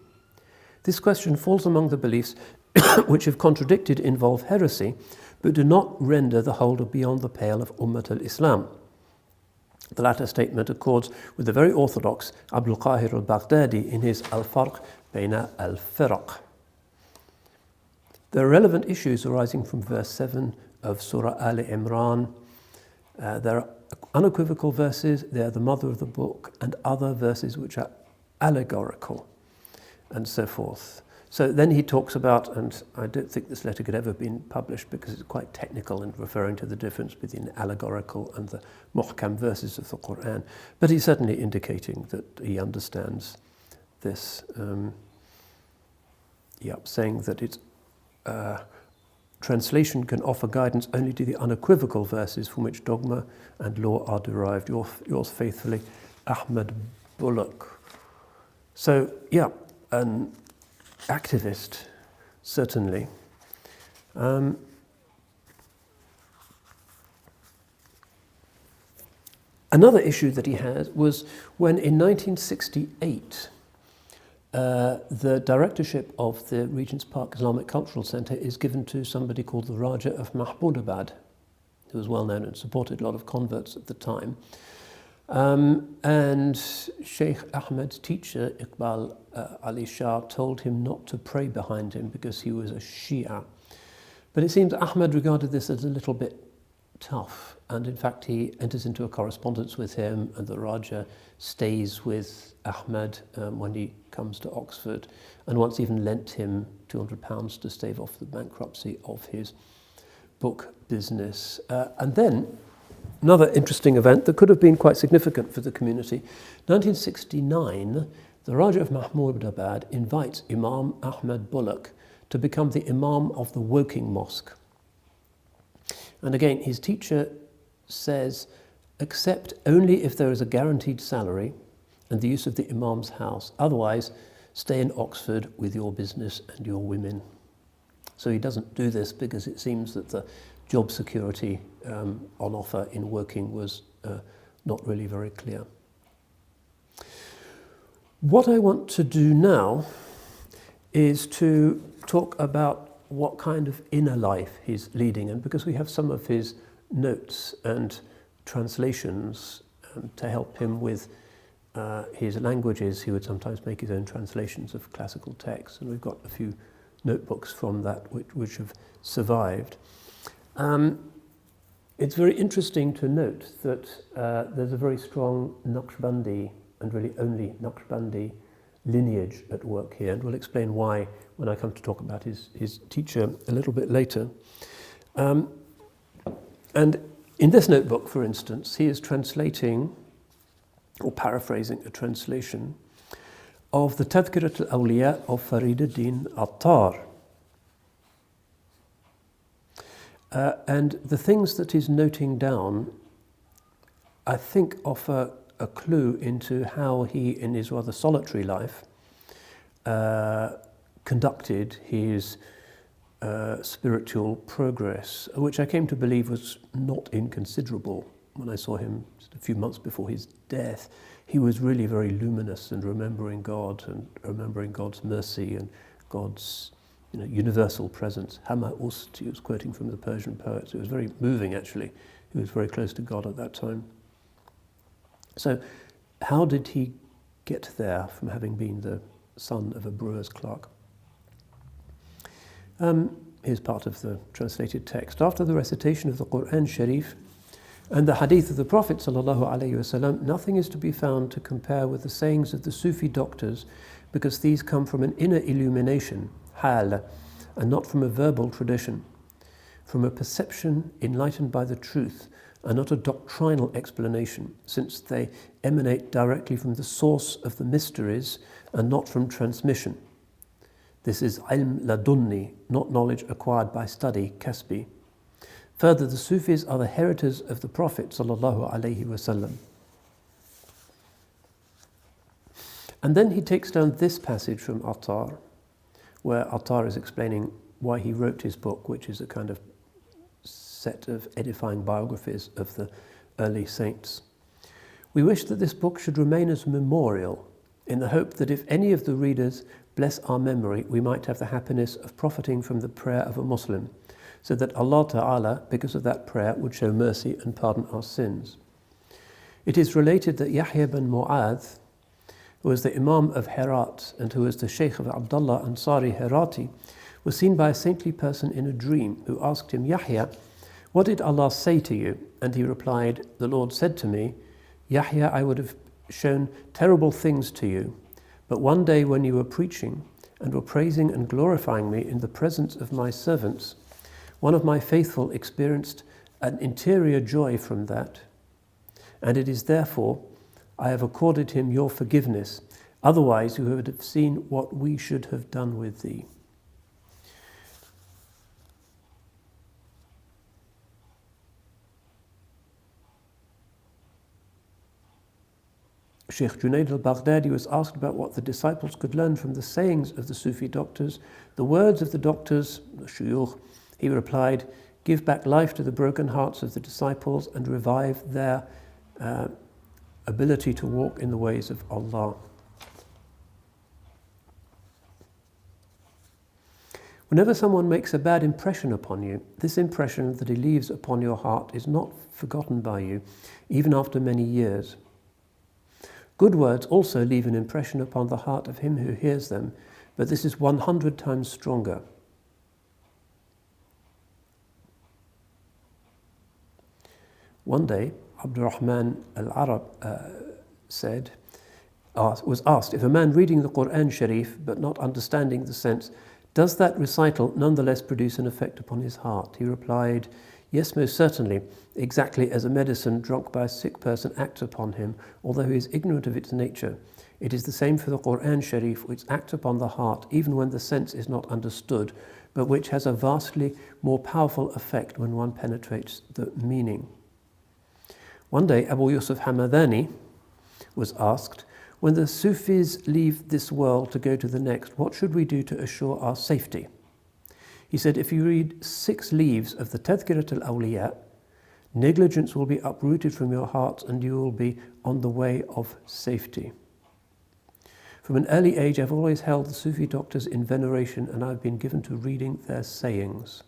This question falls among the beliefs which, if contradicted, involve heresy, but do not render the holder beyond the pale of Ummat al-Islam. The latter statement accords with the very orthodox Abdul Qahir al-Baghdadi in his Al-Farq Bayna al-Firaq. There are relevant issues arising from verse 7 of Surah Ali Imran. There are unequivocal verses, they are the mother of the book, and other verses which are allegorical, and so forth. So then he talks about, and I don't think this letter could ever have been published because it's quite technical in referring to the difference between the allegorical and the muhkam verses of the Quran, but he's certainly indicating that he understands this. saying that its translation can offer guidance only to the unequivocal verses from which dogma and law are derived. Yours faithfully, Ahmed Bullock. So, an activist, certainly. Another issue that he had was when in 1968 the directorship of the Regent's Park Islamic Cultural Centre is given to somebody called the Raja of Mahmoudabad, who was well known and supported a lot of converts at the time. And Sheikh Ahmed's teacher, Iqbal Ali Shah, told him not to pray behind him because he was a Shia. But it seems Ahmed regarded this as a little bit tough, and in fact he enters into a correspondence with him, and the Raja stays with Ahmed when he comes to Oxford, and once even lent him £200 to stave off the bankruptcy of his book business. And then another interesting event that could have been quite significant for the community. 1969, the Raja of Mahmoudabad invites Imam Ahmed Bullock to become the Imam of the Woking Mosque. And again, his teacher says, accept only if there is a guaranteed salary and the use of the Imam's house. Otherwise, stay in Oxford with your business and your women. So he doesn't do this because it seems that the job security on offer in Woking was not really very clear. What I want to do now is to talk about what kind of inner life he's leading, and because we have some of his notes and translations to help him with his languages, he would sometimes make his own translations of classical texts, and we've got a few notebooks from that which have survived. It's very interesting to note that there's a very strong Naqshbandi, and really only Naqshbandi, lineage at work here, and we'll explain why when I come to talk about his teacher a little bit later. And in this notebook, for instance, he is translating or paraphrasing a translation of the Tadhkirat al-Awliya of Farid ad-Din Attar. And the things that he's noting down, I think, offer a clue into how he, in his rather solitary life, conducted his spiritual progress, which I came to believe was not inconsiderable. When I saw him just a few months before his death, he was really very luminous and remembering God and remembering God's mercy and God's universal presence. Hama ust, he was quoting from the Persian poets. It was very moving, actually. He was very close to God at that time. So how did he get there from having been the son of a brewer's clerk? Here's part of the translated text. After the recitation of the Quran Sharif and the hadith of the Prophet ﷺ, nothing is to be found to compare with the sayings of the Sufi doctors, because these come from an inner illumination, hal, and not from a verbal tradition, from a perception enlightened by the truth, and not a doctrinal explanation, since they emanate directly from the source of the mysteries and not from transmission. This is ilm ladunni, not knowledge acquired by study, kasbi. Further, the Sufis are the heritors of the Prophet ﷺ. And then he takes down this passage from Attar, where Attar is explaining why he wrote his book, which is a kind of set of edifying biographies of the early saints. We wish that this book should remain as a memorial, in the hope that if any of the readers bless our memory, we might have the happiness of profiting from the prayer of a Muslim, so that Allah Ta'ala, because of that prayer, would show mercy and pardon our sins. It is related that Yahya bin Mu'adh, who was the Imam of Herat and who was the Shaykh of Abdullah Ansari Herati, was seen by a saintly person in a dream, who asked him, Yahya, what did Allah say to you? And he replied, the Lord said to me, Yahya, I would have shown terrible things to you, but one day when you were preaching and were praising and glorifying me in the presence of my servants, one of my faithful experienced an interior joy from that, and it is therefore I have accorded him your forgiveness, otherwise you would have seen what we should have done with thee. Sheikh Junaid al-Baghdadi was asked about what the disciples could learn from the sayings of the Sufi doctors, the words of the doctors, the shuyukh. He replied, "Give back life to the broken hearts of the disciples and revive their ability to walk in the ways of Allah." Whenever someone makes a bad impression upon you, this impression that he leaves upon your heart is not forgotten by you, even after many years. Good words also leave an impression upon the heart of him who hears them, but this is 100 times stronger. One day, Abdurrahman al-Arab was asked, if a man reading the Quran Sharif but not understanding the sense, does that recital nonetheless produce an effect upon his heart? He replied, yes, most certainly, exactly as a medicine drunk by a sick person acts upon him, although he is ignorant of its nature. It is the same for the Quran Sharif, which acts upon the heart even when the sense is not understood, but which has a vastly more powerful effect when one penetrates the meaning. One day, Abu Yusuf Hamadani was asked, when the Sufis leave this world to go to the next, what should we do to assure our safety? He said, if you read 6 leaves of the Tadhkirat al-Awliya, negligence will be uprooted from your heart and you will be on the way of safety. From an early age, I've always held the Sufi doctors in veneration and I've been given to reading their sayings.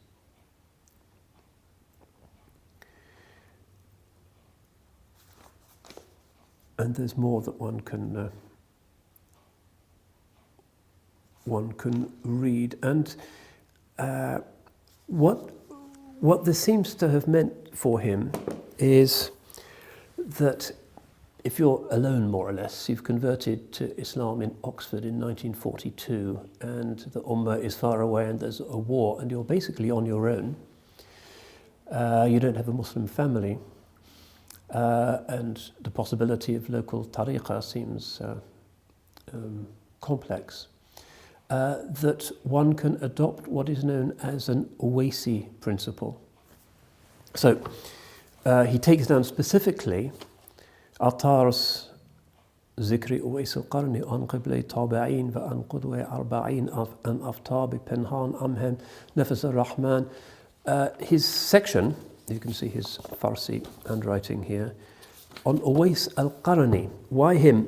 And there's more that one can read. And what this seems to have meant for him is that if you're alone, more or less, you've converted to Islam in Oxford in 1942, and the Ummah is far away and there's a war, and you're basically on your own. You don't have a Muslim family. And the possibility of local tariqah seems complex, that one can adopt what is known as an Uwaisi principle. So he takes down specifically Atars ذكر أويس القرن عن قبلي طابعين وعن قدوة 40 عن أفطاب بنهان أمهم نفس الرحمن. His section, you can see his Farsi handwriting here, on Uwais al-Qarni. Why him?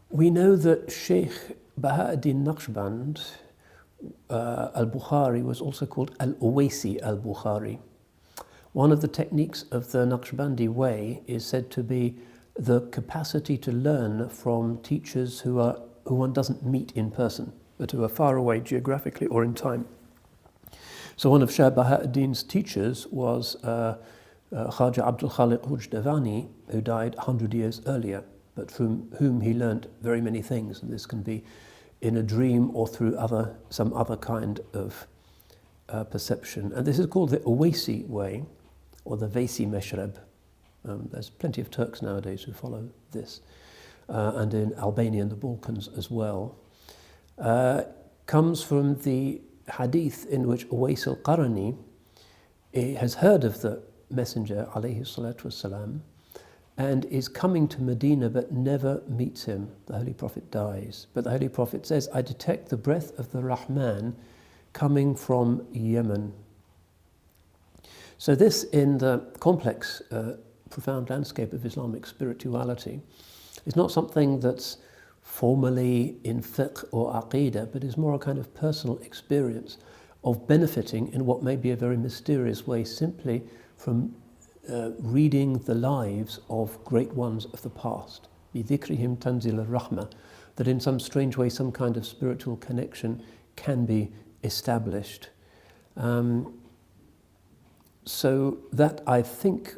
We know that Shaykh Baha'u'ddin Naqshband al-Bukhari was also called al-Uwaisi al-Bukhari. One of the techniques of the Naqshbandi way is said to be the capacity to learn from teachers who one doesn't meet in person, but who are far away geographically or in time. So one of Shah Baha'u'ddin's teachers was Khaja Abdul Khaliq Hujdavani, who died 100 years earlier, but from whom he learnt very many things. And this can be in a dream or through some other kind of perception. And this is called the Uwaisi way, or the Vaisi Meshrab. There's plenty of Turks nowadays who follow this, and in Albania and the Balkans as well. Comes from the hadith in which Uwais al-Qarni has heard of the Messenger alayhi salatu wassalam, and is coming to Medina but never meets him. The Holy Prophet dies. But the Holy Prophet says, I detect the breath of the Rahman coming from Yemen. So this, in the complex, profound landscape of Islamic spirituality, is not something that's formally in fiqh or aqidah, but is more a kind of personal experience of benefiting in what may be a very mysterious way simply from reading the lives of great ones of the past. بِذِكْرِهِمْ تَنْزِلَ الرَّحْمَةِ, that in some strange way some kind of spiritual connection can be established. So that, I think,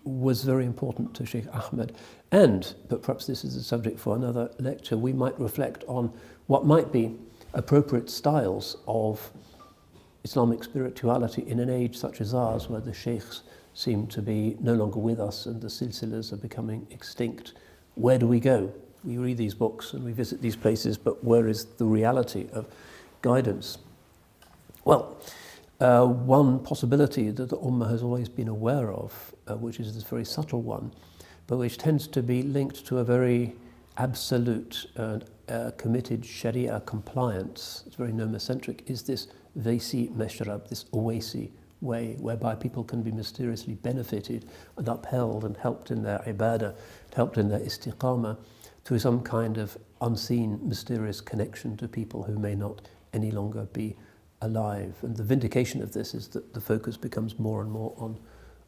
was very important to Shaykh Ahmed. But perhaps this is a subject for another lecture, we might reflect on what might be appropriate styles of Islamic spirituality in an age such as ours, where the sheikhs seem to be no longer with us and the silsilas are becoming extinct. Where do we go? We read these books and we visit these places, but where is the reality of guidance? Well, One possibility that the Ummah has always been aware of, which is this very subtle one, but which tends to be linked to a very absolute and committed Sharia compliance, it's very nomocentric, is this Vaisi Meshrab, this Owaisi way, whereby people can be mysteriously benefited and upheld and helped in their ibadah, helped in their istiqamah, through some kind of unseen, mysterious connection to people who may not any longer be alive. And the vindication of this is that the focus becomes more and more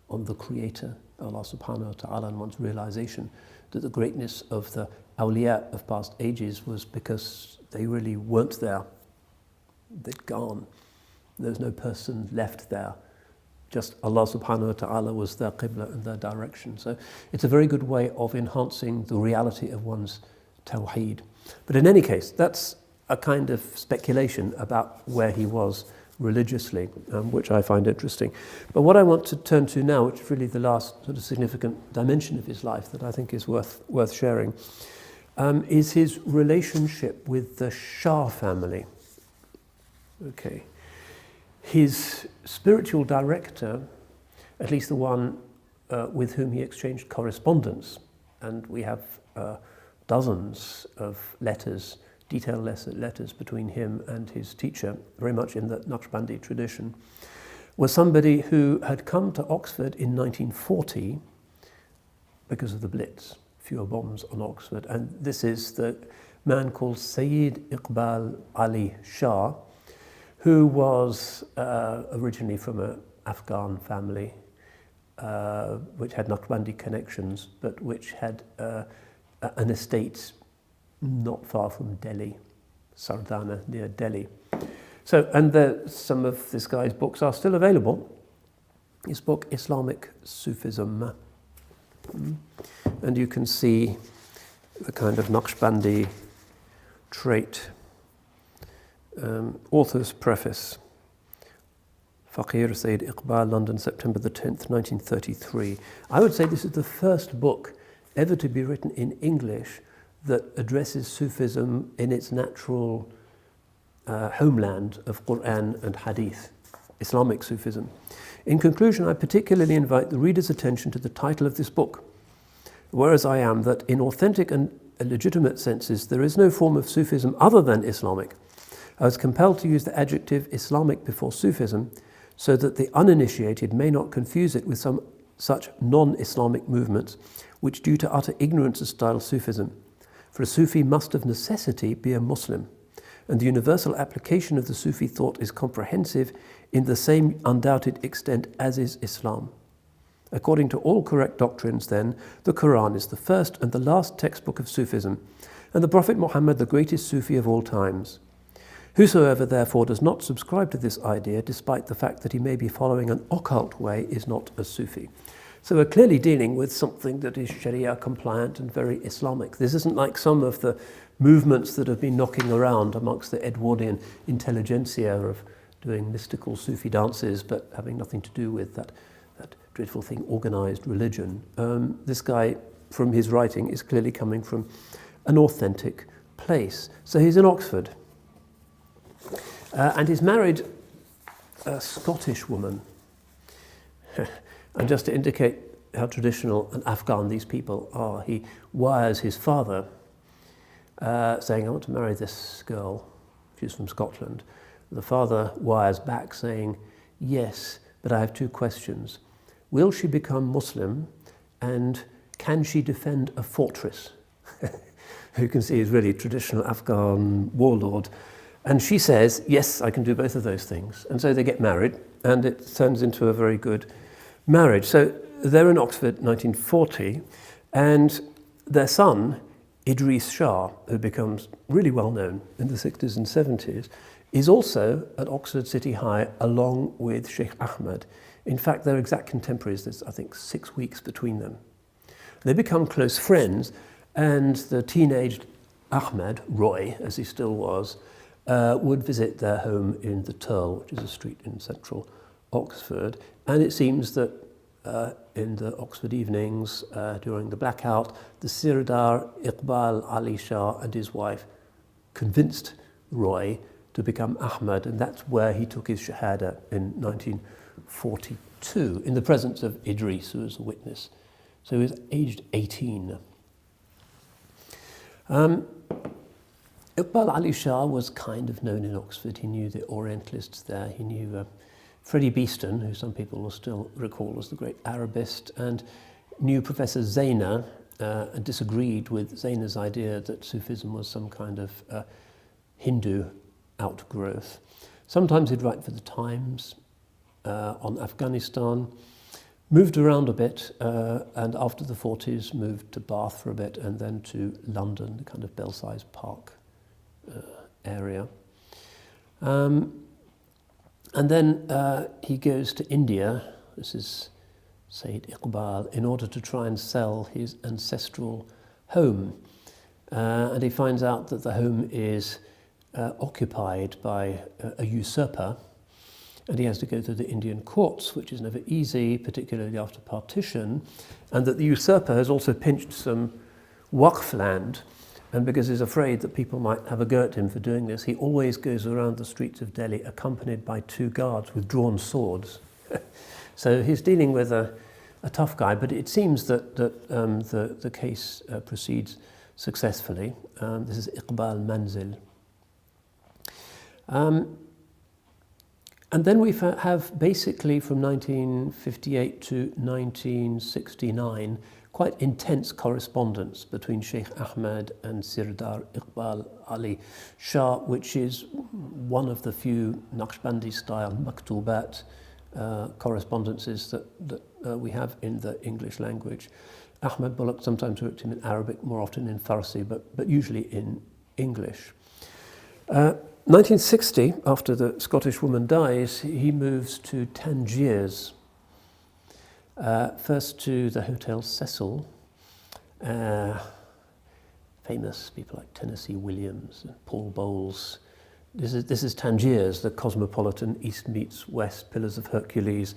on the Creator, Allah subhanahu wa ta'ala, and one's realization that the greatness of the awliya of past ages was because they really weren't there. They'd gone. There was no person left there. Just Allah subhanahu wa ta'ala was their qibla and their direction. So it's a very good way of enhancing the reality of one's tawheed. But in any case, that's a kind of speculation about where he was religiously, which I find interesting. But what I want to turn to now, which is really the last sort of significant dimension of his life that I think is worth sharing, is his relationship with the Shah family. Okay. His spiritual director, at least the one with whom he exchanged correspondence, and we have dozens of letters, detailed letters between him and his teacher, very much in the Naqshbandi tradition, was somebody who had come to Oxford in 1940 because of the Blitz, fewer bombs on Oxford. And this is the man called Sayyid Iqbal Ali Shah, who was originally from an Afghan family, which had Naqshbandi connections, but which had an estate not far from Delhi, Sardana, near Delhi. So, and some of this guy's books are still available. His book, Islamic Sufism. And you can see the kind of Naqshbandi trait. Author's preface. Faqir Sayyid Iqbal, London, September the 10th, 1933. I would say this is the first book ever to be written in English that addresses Sufism in its natural homeland of Quran and Hadith, Islamic Sufism. In conclusion, I particularly invite the reader's attention to the title of this book, whereas I am that in authentic and legitimate senses there is no form of Sufism other than Islamic. I was compelled to use the adjective Islamic before Sufism so that the uninitiated may not confuse it with some such non-Islamic movements which due to utter ignorance style Sufism. For a Sufi must of necessity be a Muslim, and the universal application of the Sufi thought is comprehensive in the same undoubted extent as is Islam. According to all correct doctrines, then, the Quran is the first and the last textbook of Sufism, and the Prophet Muhammad the greatest Sufi of all times. Whosoever therefore does not subscribe to this idea, despite the fact that he may be following an occult way, is not a Sufi. So we're clearly dealing with something that is Sharia compliant and very Islamic. This isn't like some of the movements that have been knocking around amongst the Edwardian intelligentsia of doing mystical Sufi dances, but having nothing to do with that dreadful thing, organized religion. This guy, from his writing, is clearly coming from an authentic place. So he's in Oxford. And he's married a Scottish woman. And just to indicate how traditional and Afghan these people are, he wires his father saying, I want to marry this girl. She's from Scotland. The father wires back saying, yes, but I have two questions. Will she become Muslim, and can she defend a fortress? You can see he's really a traditional Afghan warlord. And she says, yes, I can do both of those things. And so they get married, and it turns into a very good marriage. So they're in Oxford, 1940, and their son, Idries Shah, who becomes really well known in the 60s and 70s, is also at Oxford City High along with Sheikh Ahmed. In fact, they're exact contemporaries. There's, I think, 6 weeks between them. They become close friends, and the teenaged Ahmed, Roy, as he still was, would visit their home in the Turl, which is a street in central Oxford. And it seems that in the Oxford evenings during the blackout, the Sirdar Iqbal Ali Shah and his wife convinced Roy to become Ahmed, and that's where he took his Shahada in 1942, in the presence of Idries, who was a witness. So he was aged 18. Iqbal Ali Shah was kind of known in Oxford. He knew the Orientalists there. He knew Freddie Beeston, who some people will still recall as the great Arabist, and knew Professor Zaina, and disagreed with Zaina's idea that Sufism was some kind of Hindu outgrowth. Sometimes he'd write for the Times on Afghanistan, moved around a bit, and after the 40s moved to Bath for a bit, and then to London, the kind of Belsize Park area. And then he goes to India. This is Sayyid Iqbal, in order to try and sell his ancestral home. And he finds out that the home is occupied by a usurper, and he has to go to the Indian courts, which is never easy, particularly after partition, and that the usurper has also pinched some waqf land, and because he's afraid that people might have a go at him for doing this, he always goes around the streets of Delhi accompanied by 2 guards with drawn swords. So he's dealing with a tough guy, but it seems that the case proceeds successfully. This is Iqbal Manzil. And then we have basically from 1958 to 1969 quite intense correspondence between Sheikh Ahmed and Sirdar Iqbal Ali Shah, which is one of the few Naqshbandi-style maktubat correspondences that we have in the English language. Ahmed Bullock sometimes wrote him in Arabic, more often in Farsi, but usually in English. 1960, after the Scottish woman dies, he moves to Tangiers, first to the Hotel Cecil. Famous people like Tennessee Williams and Paul Bowles. This is Tangiers, the cosmopolitan East meets West, Pillars of Hercules,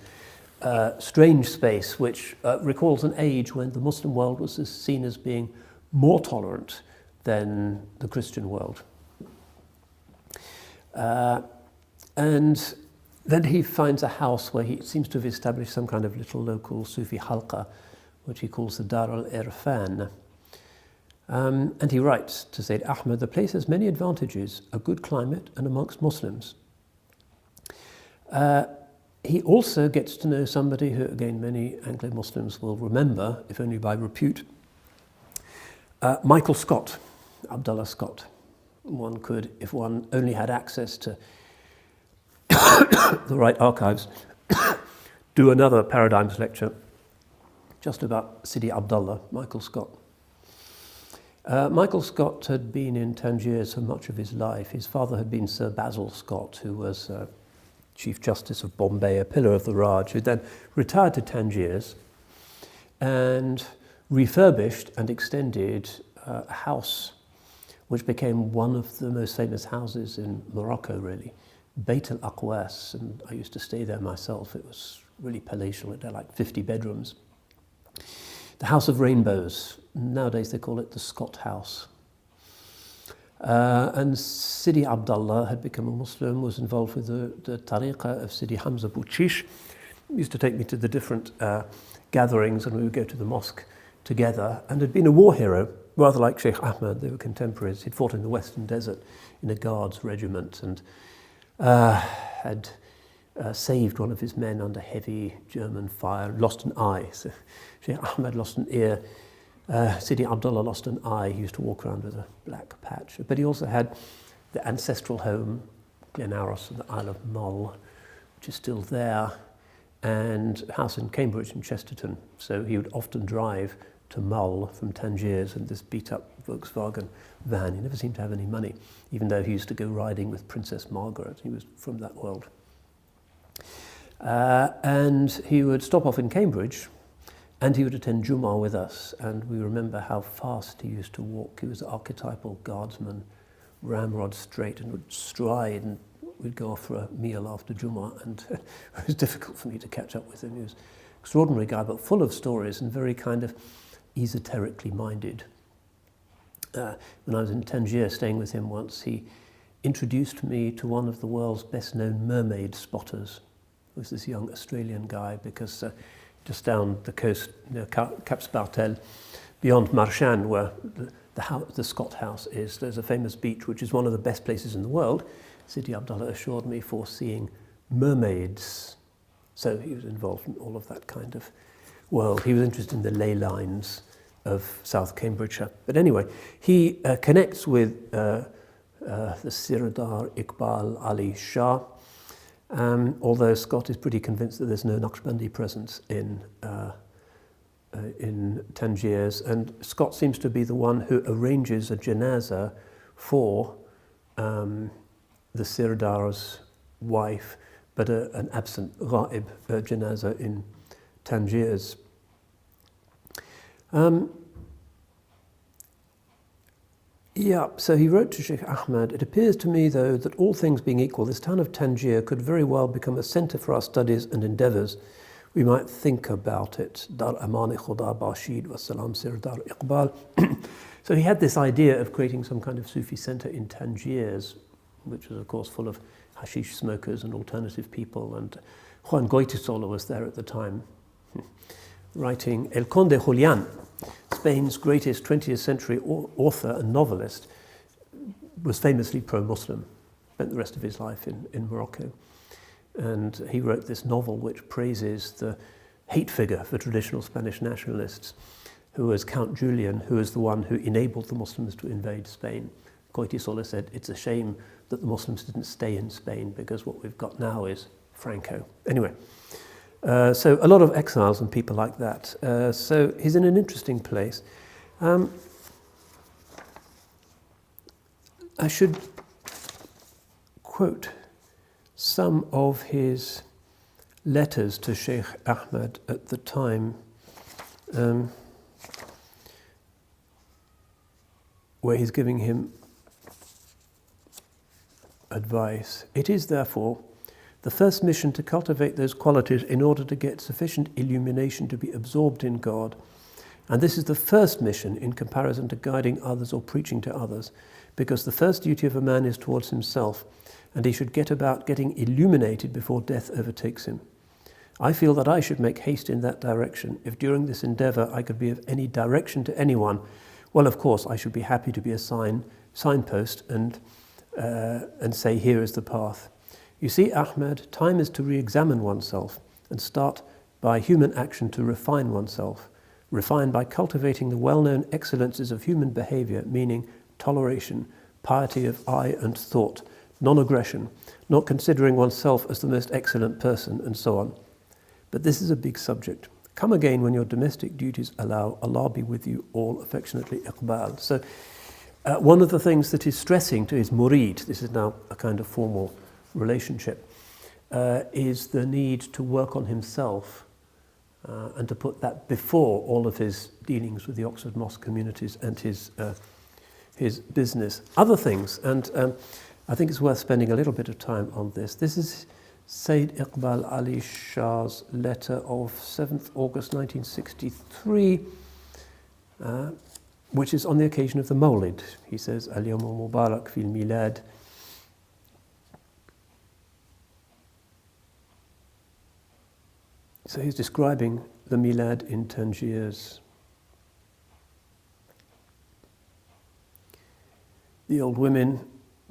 strange space which recalls an age when the Muslim world was seen as being more tolerant than the Christian world. And then he finds a house where he seems to have established some kind of little local Sufi halqa, which he calls the Dar al-Irfan. And he writes to Sayyid Ahmed, the place has many advantages, a good climate and amongst Muslims. He also gets to know somebody who, again, many Anglo-Muslims will remember, if only by repute, Michael Scott, Abdullah Scott. One could, if one only had access to the right archives, do another Paradigms lecture just about Sidi Abdullah, Michael Scott. Michael Scott had been in Tangiers for much of his life. His father had been Sir Basil Scott, who was Chief Justice of Bombay, a pillar of the Raj, who then retired to Tangiers and refurbished and extended a house which became one of the most famous houses in Morocco, really, Beit al-Aqwas, and I used to stay there myself. It was really palatial. It had like 50 bedrooms. The House of Rainbows. Nowadays they call it the Scott House. And Sidi Abdullah had become a Muslim, was involved with the tariqah of Sidi Hamza Bouchish. He used to take me to the different gatherings, and we would go to the mosque together, and had been a war hero, rather like Sheikh Ahmed. They were contemporaries. He'd fought in the Western Desert in a guards regiment, and had saved one of his men under heavy German fire, lost an eye. So Sheikh Ahmed lost an ear. Sidi Abdullah lost an eye. He used to walk around with a black patch. But he also had the ancestral home, Glenaros and the Isle of Mull, which is still there, and a house in Cambridge and Chesterton. So he would often drive to Mull from Tangiers in this beat-up Volkswagen van. He never seemed to have any money, even though he used to go riding with Princess Margaret. He was from that world. And he would stop off in Cambridge, and he would attend Jummah with us, and we remember how fast he used to walk. He was an archetypal guardsman, ramrod straight, and would stride, and we'd go off for a meal after Jummah, and it was difficult for me to catch up with him. He was an extraordinary guy, but full of stories and very kind of esoterically minded. When I was in Tangier staying with him once, he introduced me to one of the world's best-known mermaid spotters. It was this young Australian guy, because just down the coast near Cap Spartel, beyond Marchand, where the Scott House is, there's a famous beach which is one of the best places in the world. Sidi Abdullah assured me, for seeing mermaids. So he was involved in all of that kind of world. He was interested in the ley lines of South Cambridgeshire. But anyway, he connects with the Sirdar Iqbal Ali Shah, although Scott is pretty convinced that there's no Naqshbandi presence in Tangiers, and Scott seems to be the one who arranges a janazah for the Sirdar's wife, but an absent ghaib janazah in Tangiers. So he wrote to Shaykh Ahmed, "It appears to me, though, that all things being equal, this town of Tangier could very well become a centre for our studies and endeavours. We might think about it. Dar Amani Khuda Bashid wa Salam Sirdar Iqbal." So he had this idea of creating some kind of Sufi centre in Tangiers, which was, of course, full of hashish smokers and alternative people. And Juan Goytisolo was there at the time, writing El Conde Julián, Spain's greatest 20th century author and novelist, was famously pro-Muslim, spent the rest of his life in Morocco. And he wrote this novel which praises the hate figure for traditional Spanish nationalists, who was Count Julian, who was the one who enabled the Muslims to invade Spain. Goytisolo said, it's a shame that the Muslims didn't stay in Spain, because what we've got now is Franco. Anyway, so a lot of exiles and people like that. So he's in an interesting place. I should quote some of his letters to Shaykh Ahmed at the time, where he's giving him advice. "It is, therefore, the first mission to cultivate those qualities in order to get sufficient illumination to be absorbed in God. And this is the first mission in comparison to guiding others or preaching to others, because the first duty of a man is towards himself, and he should get about getting illuminated before death overtakes him. I feel that I should make haste in that direction. If during this endeavour I could be of any direction to anyone, well, of course, I should be happy to be a signpost and say, here is the path. You see, Ahmed, time is to re-examine oneself and start by human action to refine oneself. Refine by cultivating the well-known excellences of human behaviour, meaning toleration, piety of eye and thought, non-aggression, not considering oneself as the most excellent person, and so on. But this is a big subject. Come again when your domestic duties allow. Allah be with you all. Affectionately, Iqbal." So one of the things that he's stressing to his murid, this is now a kind of formal relationship, is the need to work on himself and to put that before all of his dealings with the Oxford Mosque communities and his business. Other things, and I think it's worth spending a little bit of time on this. This is Sayyid Iqbal Ali Shah's letter of 7th August 1963, which is on the occasion of the Mawlid. He says, "Al-Yawm al-Mubarak fil Milad." So he's describing the Milad in Tangiers. The old women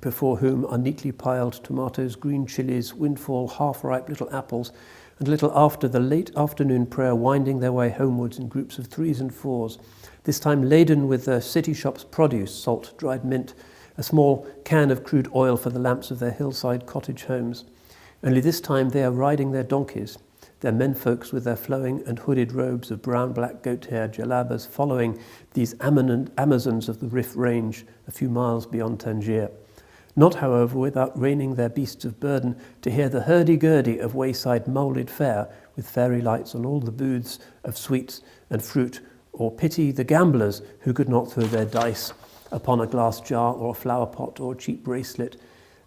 before whom are neatly piled tomatoes, green chilies, windfall, half-ripe little apples, and a little after the late afternoon prayer, winding their way homewards in groups of 3s and 4s, this time laden with their city shop's produce, salt, dried mint, a small can of crude oil for the lamps of their hillside cottage homes. Only this time they are riding their donkeys, their menfolks with their flowing and hooded robes of brown-black goat-hair jalabas following these Amazons of the Rif Range a few miles beyond Tangier. Not, however, without reining their beasts of burden to hear the hurdy-gurdy of wayside Mawlid fair with fairy lights on all the booths of sweets and fruit, or pity the gamblers who could not throw their dice upon a glass jar or a flower pot or a cheap bracelet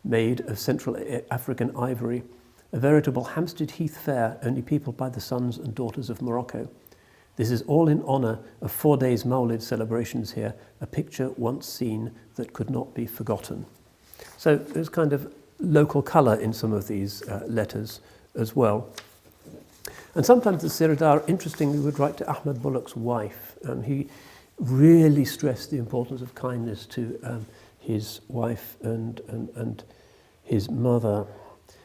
made of Central African ivory, a veritable Hampstead Heath fair only peopled by the sons and daughters of Morocco. This is all in honour of 4 days Mawlid celebrations here, a picture once seen that could not be forgotten. So there's kind of local colour in some of these letters as well. And sometimes the Sirdar, interestingly, would write to Ahmed Bullock's wife. He really stressed the importance of kindness to his wife and his mother.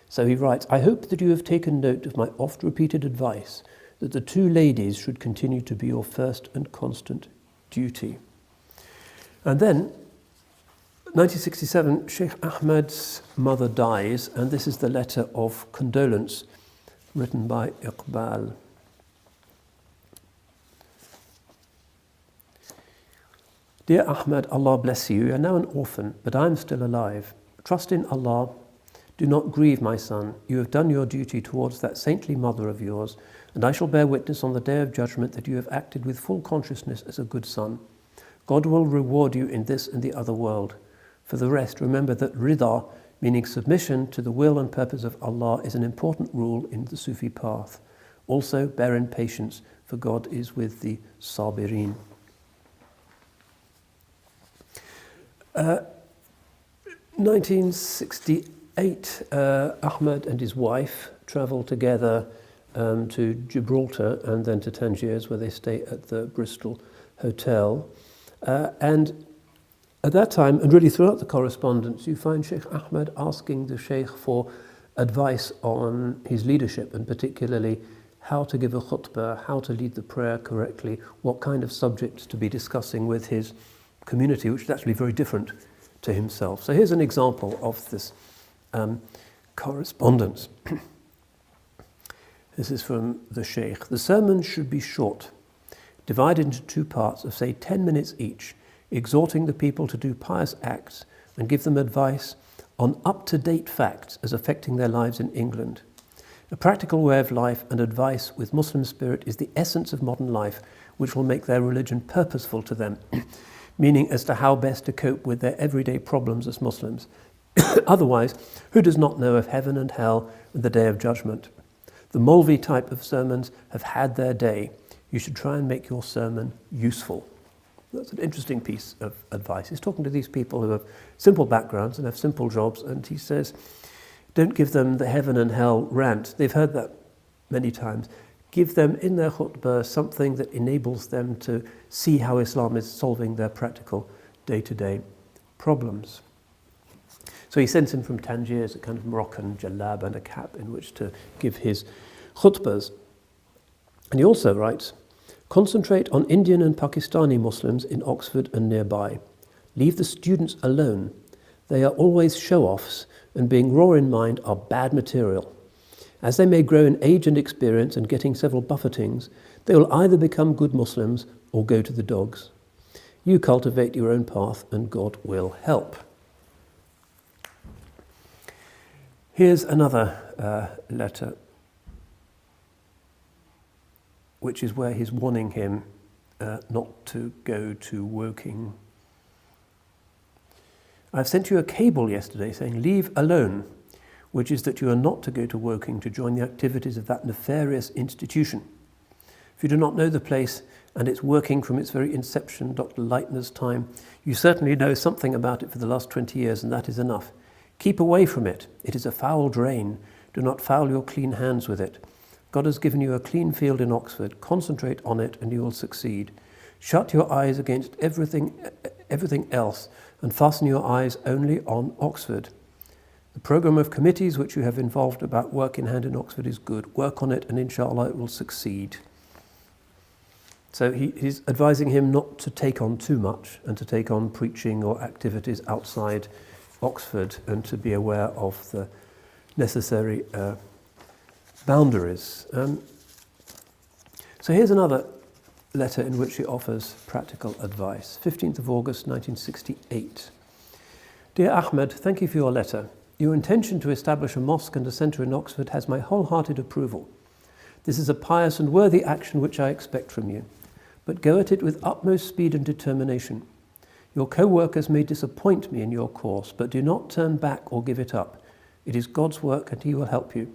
So he writes, I hope that you have taken note of my oft-repeated advice that the two ladies should continue to be your first and constant duty. And then, 1967, Shaykh Ahmed's mother dies, and this is the letter of condolence written by Iqbal. Dear Ahmed, Allah bless you. You are now an orphan, but I am still alive. Trust in Allah. Do not grieve, my son. You have done your duty towards that saintly mother of yours, and I shall bear witness on the day of judgment that you have acted with full consciousness as a good son. God will reward you in this and the other world. For the rest, remember that rida, meaning submission to the will and purpose of Allah, is an important rule in the Sufi path. Also, bear in patience, for God is with the sabirin. 1968, Ahmed and his wife travelled together to Gibraltar and then to Tangiers, where they stay at the Bristol Hotel. And at that time, and really throughout the correspondence, you find Shaykh Ahmed asking the Shaykh for advice on his leadership, and particularly how to give a khutbah, how to lead the prayer correctly, what kind of subjects to be discussing with his community, which is actually very different to himself. So here's an example of this correspondence. This is from the Shaykh. The sermon should be short, divided into two parts of, say, 10 minutes each, exhorting the people to do pious acts and give them advice on up-to-date facts as affecting their lives in England. A practical way of life and advice with Muslim spirit is the essence of modern life, which will make their religion purposeful to them, meaning as to how best to cope with their everyday problems as Muslims. Otherwise, who does not know of heaven and hell and the day of judgment? The Molvi type of sermons have had their day. You should try and make your sermon useful. That's an interesting piece of advice. He's talking to these people who have simple backgrounds and have simple jobs, and he says, don't give them the heaven and hell rant. They've heard that many times. Give them in their khutbah something that enables them to see how Islam is solving their practical day-to-day problems. So he sends him from Tangiers a kind of Moroccan jalab and a cap in which to give his khutbahs. And he also writes, concentrate on Indian and Pakistani Muslims in Oxford and nearby. Leave the students alone. They are always show-offs, and being raw in mind are bad material. As they may grow in age and experience and getting several buffetings, they will either become good Muslims or go to the dogs. You cultivate your own path and God will help. Here's another letter, which is where he's warning him not to go to Woking. I've sent you a cable yesterday saying, leave alone, which is that you are not to go to Woking to join the activities of that nefarious institution. If you do not know the place and its working from its very inception, Dr. Leitner's time, you certainly know something about it for the last 20 years, and that is enough. Keep away from it. It is a foul drain. Do not foul your clean hands with it. God has given you a clean field in Oxford. Concentrate on it and you will succeed. Shut your eyes against everything else and fasten your eyes only on Oxford. The programme of committees which you have involved about work in hand in Oxford is good. Work on it and inshallah it will succeed. So he's advising him not to take on too much and to take on preaching or activities outside Oxford and to be aware of the necessary boundaries. So here's another letter in which he offers practical advice. 15th of August 1968. Dear Ahmed, thank you for your letter. Your intention to establish a mosque and a centre in Oxford has my wholehearted approval. This is a pious and worthy action which I expect from you. But go at it with utmost speed and determination. Your co-workers may disappoint me in your course, but do not turn back or give it up. It is God's work and He will help you.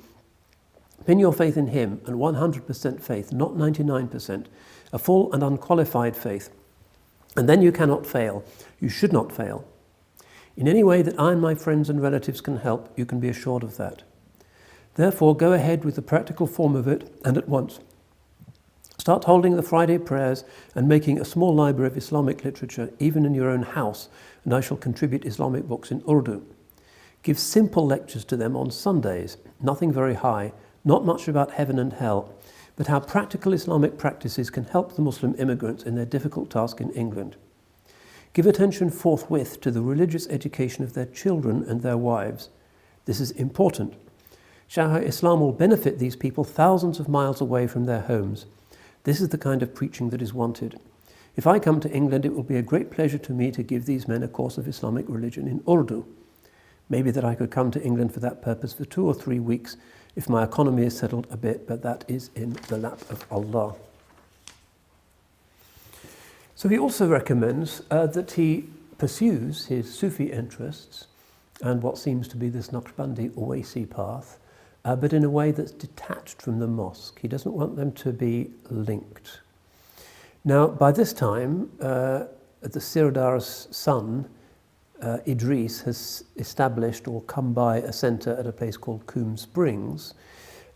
Pin your faith in Him, and 100% faith, not 99%, a full and unqualified faith. And then you cannot fail. You should not fail. In any way that I and my friends and relatives can help, you can be assured of that. Therefore, go ahead with the practical form of it, and at once. Start holding the Friday prayers and making a small library of Islamic literature, even in your own house, and I shall contribute Islamic books in Urdu. Give simple lectures to them on Sundays, nothing very high, not much about heaven and hell, but how practical Islamic practices can help the Muslim immigrants in their difficult task in England. Give attention forthwith to the religious education of their children and their wives. This is important. Show how Islam will benefit these people thousands of miles away from their homes. This is the kind of preaching that is wanted. If I come to England, it will be a great pleasure to me to give these men a course of Islamic religion in Urdu. Maybe that I could come to England for that purpose for 2 or 3 weeks if my economy is settled a bit, but that is in the lap of Allah. So he also recommends that he pursues his Sufi interests and what seems to be this Naqshbandi Owaisi path, but in a way that's detached from the mosque. He doesn't want them to be linked. Now, by this time, the Sirdar's son, Idries, has established or come by a centre at a place called Coombe Springs,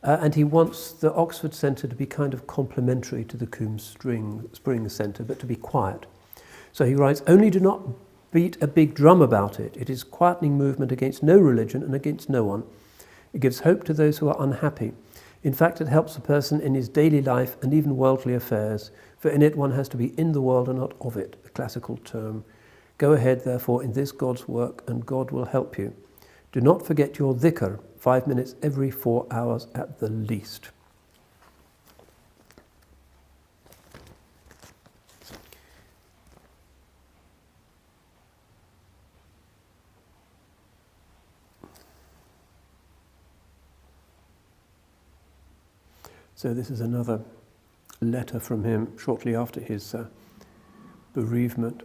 and he wants the Oxford Centre to be kind of complementary to the Coombe Springs Centre, but to be quiet. So he writes, only do not beat a big drum about it. It is quietening movement against no religion and against no one. It gives hope to those who are unhappy. In fact, it helps a person in his daily life and even worldly affairs, for in it one has to be in the world and not of it, a classical term. Go ahead, therefore, in this God's work, and God will help you. Do not forget your dhikr, 5 minutes every 4 hours at the least. So this is another letter from him shortly after his bereavement.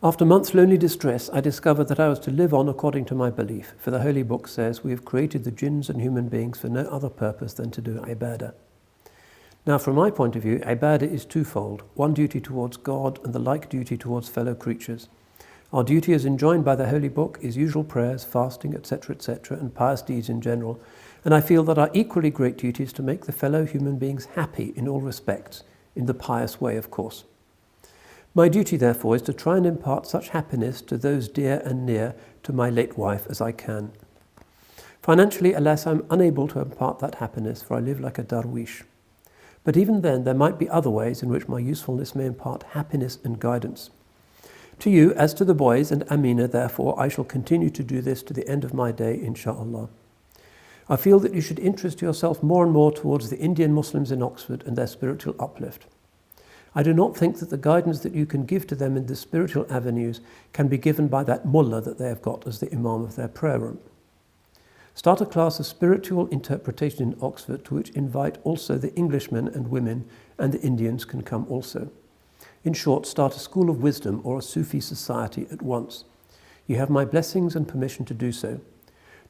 After months' lonely distress, I discovered that I was to live on according to my belief, for the Holy Book says we have created the jinns and human beings for no other purpose than to do ibadah. Now, from my point of view, ibadah is twofold, one duty towards God and the like duty towards fellow creatures. Our duty as enjoined by the Holy Book is usual prayers, fasting, etc., and pious deeds in general, and I feel that our equally great duty is to make the fellow human beings happy in all respects, in the pious way, of course. My duty, therefore, is to try and impart such happiness to those dear and near to my late wife as I can. Financially, alas, I'm unable to impart that happiness, for I live like a darwish. But even then, there might be other ways in which my usefulness may impart happiness and guidance. To you, as to the boys and Amina, therefore, I shall continue to do this to the end of my day, inshaAllah. I feel that you should interest yourself more and more towards the Indian Muslims in Oxford and their spiritual uplift. I do not think that the guidance that you can give to them in the spiritual avenues can be given by that mullah that they have got as the imam of their prayer room. Start a class of spiritual interpretation in Oxford, to which invite also the Englishmen and women, and the Indians can come also. In short, start a school of wisdom or a Sufi society at once. You have my blessings and permission to do so.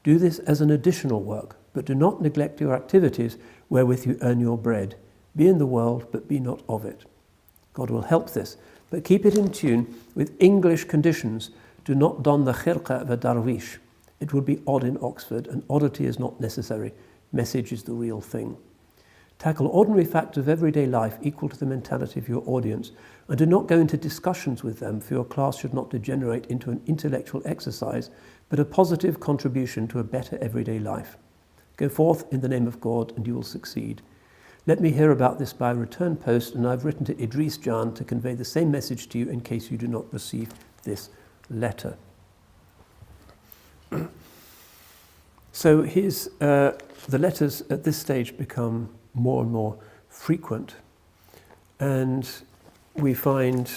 Do this as an additional work, but do not neglect your activities wherewith you earn your bread. Be in the world, but be not of it. God will help this, but keep it in tune with English conditions. Do not don the khirqa of a darwish. It would be odd in Oxford, and oddity is not necessary. Message is the real thing. Tackle ordinary facts of everyday life equal to the mentality of your audience, and do not go into discussions with them, for your class should not degenerate into an intellectual exercise, but a positive contribution to a better everyday life. Go forth in the name of God, and you will succeed. Let me hear about this by return post, and I've written to Idries Shah to convey the same message to you in case you do not receive this letter. So the letters at this stage become more and more frequent, and we find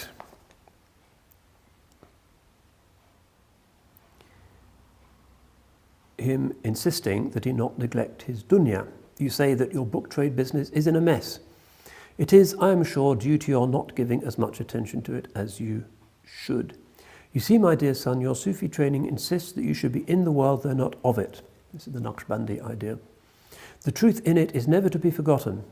him insisting that he not neglect his dunya. You say that your book trade business is in a mess. It is, I am sure, due to your not giving as much attention to it as you should. You see, my dear son, your Sufi training insists that you should be in the world, though not of it. This is the Naqshbandi idea. The truth in it is never to be forgotten.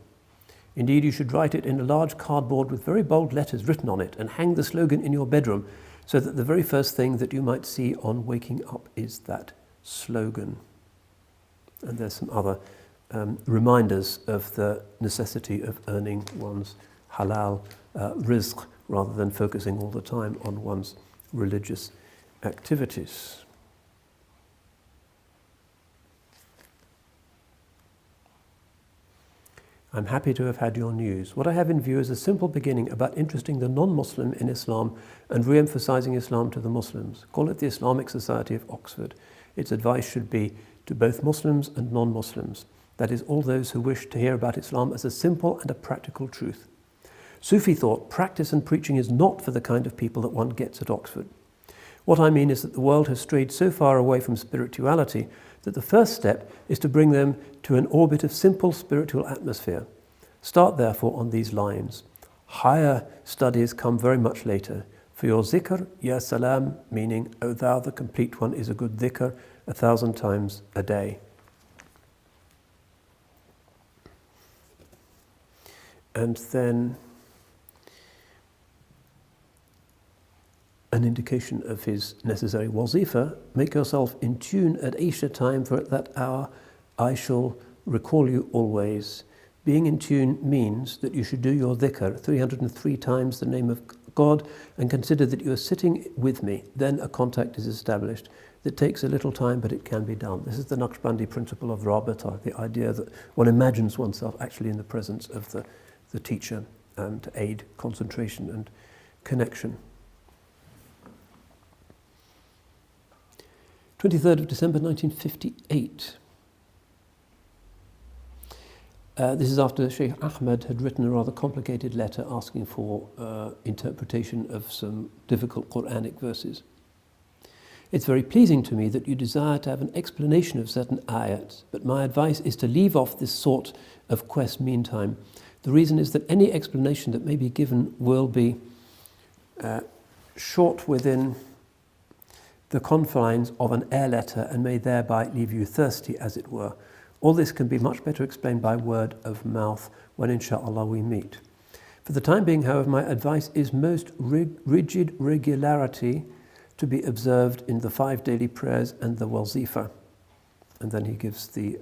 Indeed, you should write it in a large cardboard with very bold letters written on it and hang the slogan in your bedroom so that the very first thing that you might see on waking up is that slogan. And there's some other reminders of the necessity of earning one's halal rizq rather than focusing all the time on one's religious activities. I'm happy to have had your news. What I have in view is a simple beginning about interesting the non-Muslim in Islam and re-emphasizing Islam to the Muslims. Call it the Islamic Society of Oxford. Its advice should be to both Muslims and non-Muslims. That is, all those who wish to hear about Islam as a simple and a practical truth. Sufi thought practice and preaching is not for the kind of people that one gets at Oxford. What I mean is that the world has strayed so far away from spirituality that the first step is to bring them to an orbit of simple spiritual atmosphere. Start therefore on these lines. Higher studies come very much later. For your zikr, ya salam, meaning, O thou the complete one, is a good dhikr 1,000 times a day. And then an indication of his necessary wazifa, make yourself in tune at Isha time, for at that hour I shall recall you always. Being in tune means that you should do your dhikr 303 times the name of God and consider that you are sitting with me. Then a contact is established. That takes a little time, but it can be done. This is the Naqshbandi principle of rabita, the idea that one imagines oneself actually in the presence of the teacher to aid concentration and connection. 23rd of December 1958. This is after Shaykh Ahmed had written a rather complicated letter asking for interpretation of some difficult Quranic verses. It's very pleasing to me that you desire to have an explanation of certain ayats, but my advice is to leave off this sort of quest meantime. The reason is that any explanation that may be given will be short within the confines of an air letter and may thereby leave you thirsty, as it were. All this can be much better explained by word of mouth when inshallah we meet. For the time being, however, my advice is most rigid regularity to be observed in the 5 daily prayers and the wazifa. And then he gives the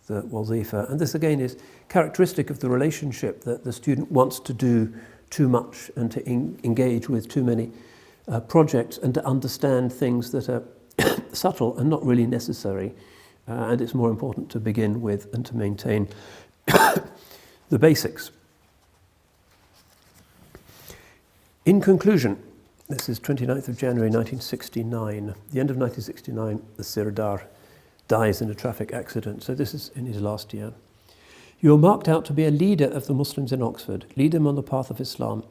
wazifa. And this again is characteristic of the relationship that the student wants to do too much and to engage with too many projects and to understand things that are subtle and not really necessary. And it's more important to begin with and to maintain the basics. In conclusion, this is 29th of January 1969. The end of 1969, the Sirdar dies in a traffic accident. So this is in his last year. You are marked out to be a leader of the Muslims in Oxford. Lead them on the path of Islam.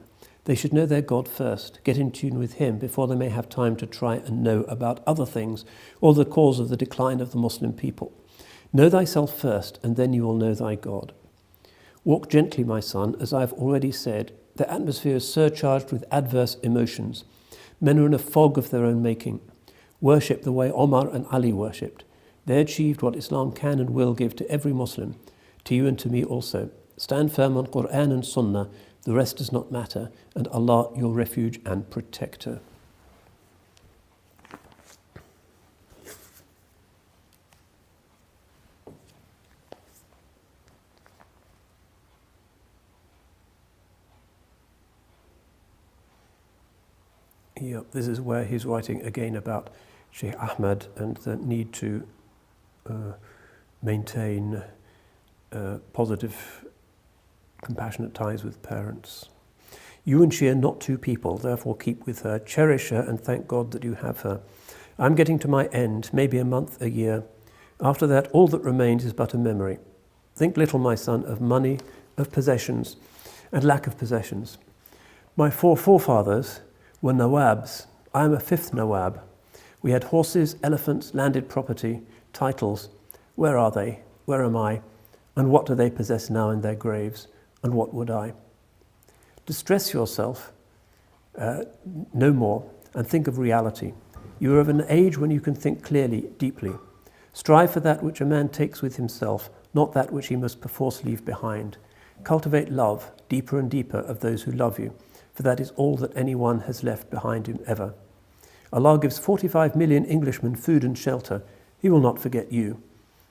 They should know their God first, get in tune with him before they may have time to try and know about other things or the cause of the decline of the Muslim people. Know thyself first, and then you will know thy God. Walk gently, my son, as I have already said. The atmosphere is surcharged with adverse emotions. Men are in a fog of their own making. Worship the way Omar and Ali worshipped. They achieved what Islam can and will give to every Muslim, to you and to me also. Stand firm on Quran and Sunnah. The rest does not matter, and Allah your refuge and protector. Yeah, this is where he's writing again about Shaykh Ahmed and the need to maintain positive, compassionate ties with parents. You and she are not two people, therefore keep with her, cherish her, and thank God that you have her. I'm getting to my end, maybe a month, a year. After that, all that remains is but a memory. Think little, my son, of money, of possessions, and lack of possessions. My 4 forefathers were Nawabs. I am a 5th Nawab. We had horses, elephants, landed property, titles. Where are they? Where am I? And what do they possess now in their graves? And what would I? Distress yourself no more and think of reality. You are of an age when you can think clearly, deeply. Strive for that which a man takes with himself, not that which he must perforce leave behind. Cultivate love, deeper and deeper, of those who love you, for that is all that anyone has left behind him ever. Allah gives 45 million Englishmen food and shelter. He will not forget you.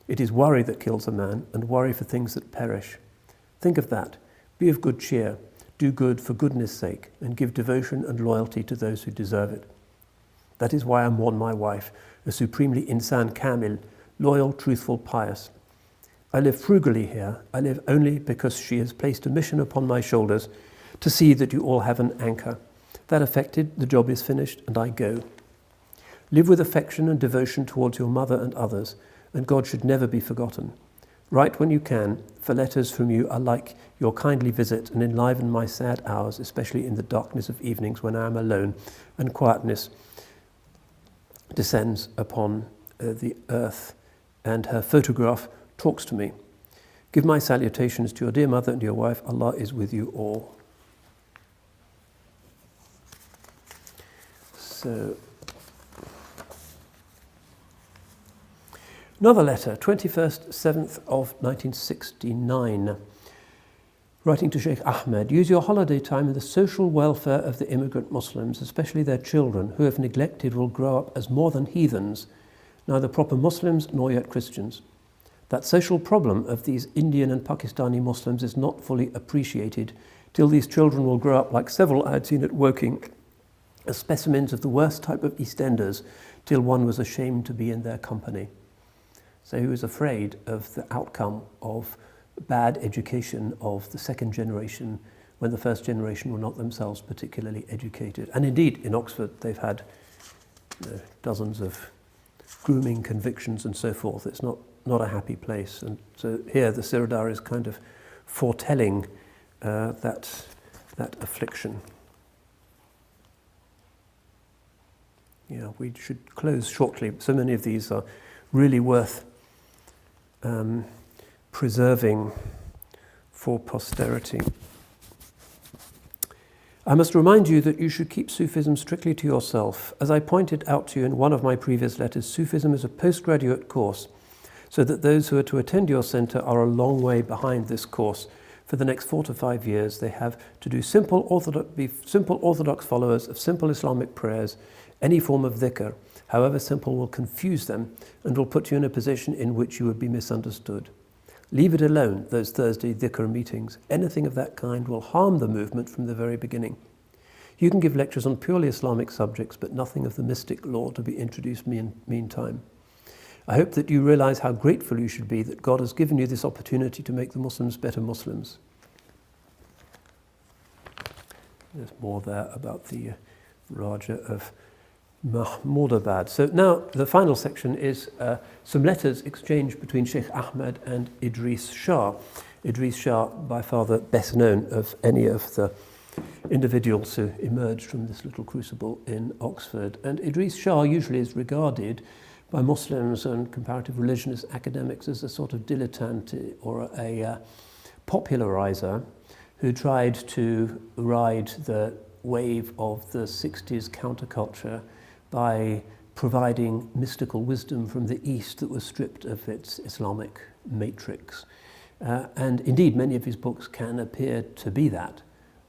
It is worry that kills a man, and worry for things that perish. Think of that. Be of good cheer. Do good for goodness' sake, and give devotion and loyalty to those who deserve it. That is why I mourn my wife, a supremely insan kamil, loyal, truthful, pious. I live frugally here. I live only because she has placed a mission upon my shoulders to see that you all have an anchor. That effected, the job is finished, and I go. Live with affection and devotion towards your mother and others, and God should never be forgotten. Write when you can, for letters from you are like your kindly visit and enliven my sad hours, especially in the darkness of evenings when I am alone and quietness descends upon the earth, and her photograph talks to me. Give my salutations to your dear mother and your wife. Allah is with you all. So, another letter, 21st 7th of 1969. Writing to Sheikh Ahmed, use your holiday time in the social welfare of the immigrant Muslims, especially their children, who if neglected will grow up as more than heathens, neither proper Muslims nor yet Christians. That social problem of these Indian and Pakistani Muslims is not fully appreciated till these children will grow up like several I had seen at Woking, as specimens of the worst type of EastEnders, till one was ashamed to be in their company. So he was afraid of the outcome of bad education of the second generation when the first generation were not themselves particularly educated. And indeed, in Oxford, they've had dozens of grooming convictions and so forth. It's not a happy place. And so here the Sirdar is kind of foretelling that affliction. Yeah, we should close shortly. So many of these are really worth preserving for posterity. I must remind you that you should keep Sufism strictly to yourself. As I pointed out to you in one of my previous letters, Sufism is a postgraduate course, so that those who are to attend your center are a long way behind this course. For the next 4 to 5 years, they have to do be simple orthodox followers of simple Islamic prayers. Any form of dhikr, however simple, will confuse them and will put you in a position in which you would be misunderstood. Leave it alone, those Thursday dhikr meetings. Anything of that kind will harm the movement from the very beginning. You can give lectures on purely Islamic subjects, but nothing of the mystic law to be introduced meantime. I hope that you realize how grateful you should be that God has given you this opportunity to make the Muslims better Muslims. There's more there about the Raja of Mahmoudabad. So now the final section is some letters exchanged between Shaykh Ahmed and Idries Shah. Idries Shah, by far the best known of any of the individuals who emerged from this little crucible in Oxford. And Idries Shah usually is regarded by Muslims and comparative religionist academics as a sort of dilettante or a popularizer who tried to ride the wave of the 60s counterculture by providing mystical wisdom from the East that was stripped of its Islamic matrix. And indeed, many of his books can appear to be that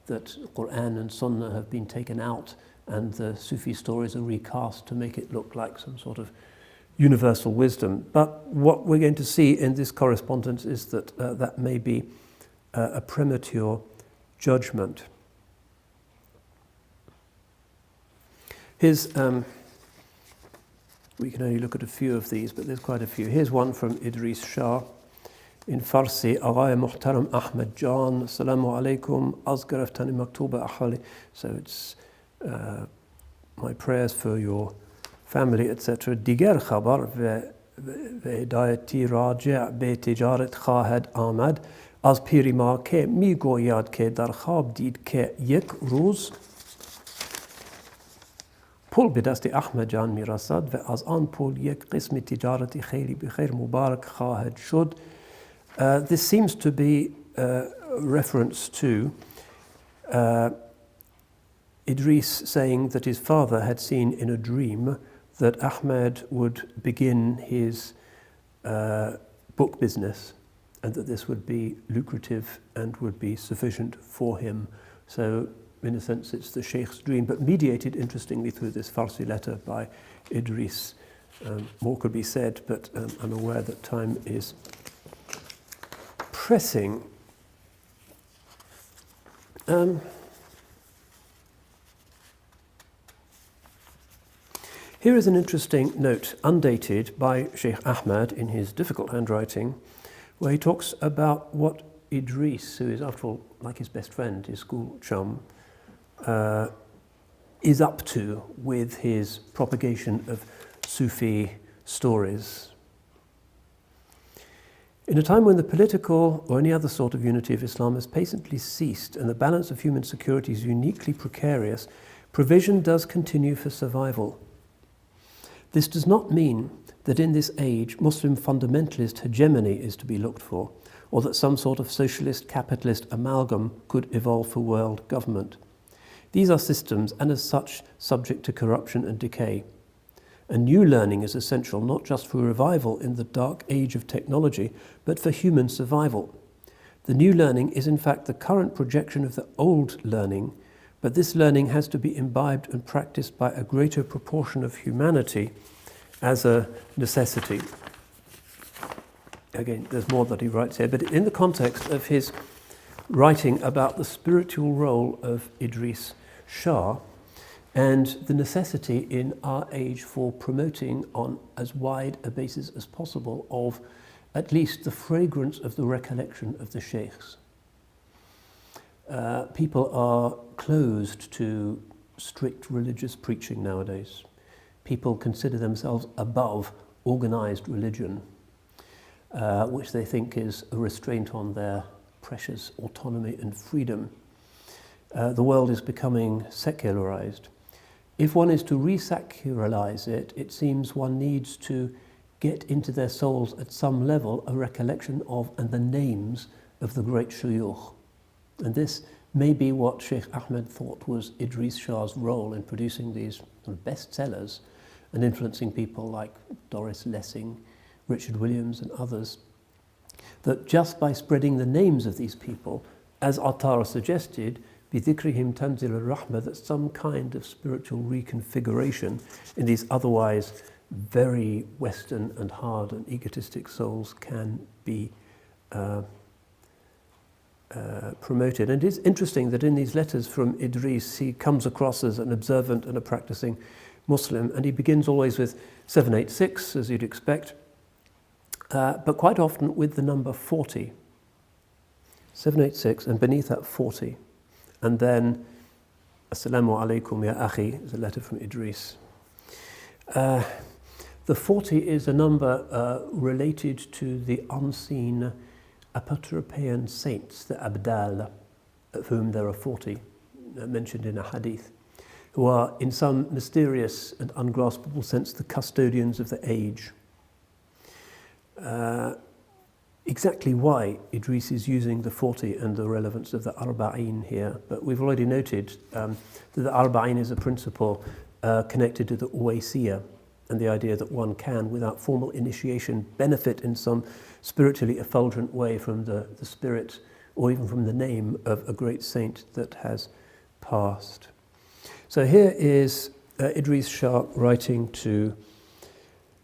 Quran and Sunnah have been taken out and the Sufi stories are recast to make it look like some sort of universal wisdom. But what we're going to see in this correspondence is that that may be a premature judgment. Here's, we can only look at a few of these, but there's quite a few. Here's one from Idries Shah in Farsi. Aghay Muhtaram Ahmed Jan, Assalamu alaikum, az garaftani maktuba ahali. So it's my prayers for your family, etc. Diger khabar ve hidayati raji' be tijarat khahed amad az piri ma ke mi goyad ke dar khab did ke yek roz پول به دست احمد جان میرسد و از آن پول یک قسم تجارتی خیلی بخیر مبارک خواهد شد. This seems to be a reference to Idris saying that his father had seen in a dream that Ahmed would begin his book business and that this would be lucrative and would be sufficient for him. So in a sense it's the Sheikh's dream, but mediated interestingly through this Farsi letter by Idries. More could be said, but I'm aware that time is pressing. Here is an interesting note, undated, by Shaykh Ahmad in his difficult handwriting, where he talks about what Idries, who is after all like his best friend, his school chum, is up to with his propagation of Sufi stories. In a time when the political or any other sort of unity of Islam has patiently ceased and the balance of human security is uniquely precarious, provision does continue for survival. This does not mean that in this age Muslim fundamentalist hegemony is to be looked for, or that some sort of socialist capitalist amalgam could evolve for world government. These are systems and as such subject to corruption and decay. A new learning is essential not just for revival in the dark age of technology, but for human survival. The new learning is in fact the current projection of the old learning, but this learning has to be imbibed and practiced by a greater proportion of humanity as a necessity. Again, there's more that he writes here, but in the context of his writing about the spiritual role of Idries Shah and the necessity in our age for promoting on as wide a basis as possible of at least the fragrance of the recollection of the sheikhs. People are closed to strict religious preaching nowadays. People consider themselves above organized religion, which they think is a restraint on their precious autonomy and freedom. The world is becoming secularized. If one is to re-secularize it, it seems one needs to get into their souls at some level a recollection of and the names of the great shuyukh. And this may be what Shaykh Ahmed thought was Idries Shah's role in producing these sort of bestsellers and influencing people like Doris Lessing, Richard Williams and others, that just by spreading the names of these people, as Atara suggested, بِذِكْرِهِمْ تَنْزِلُ الرَّحْمَةِ, that some kind of spiritual reconfiguration in these otherwise very Western and hard and egotistic souls can be promoted. And it is interesting that in these letters from Idries, he comes across as an observant and a practicing Muslim, and he begins always with 786, as you'd expect, but quite often with the number 40. 786, and beneath that 40. And then, Assalamu alaikum ya akhi, is a letter from Idries. The 40 is a number related to the unseen Apotropaian saints, the Abdal, of whom there are 40, mentioned in a hadith, who are in some mysterious and ungraspable sense the custodians of the age. Exactly why Idries is using the 40 and the relevance of the Arba'in here, but we've already noted that the Arba'in is a principle connected to the Uwaisiyya and the idea that one can, without formal initiation, benefit in some spiritually effulgent way from the spirit or even from the name of a great saint that has passed. So here is Idries Shah writing to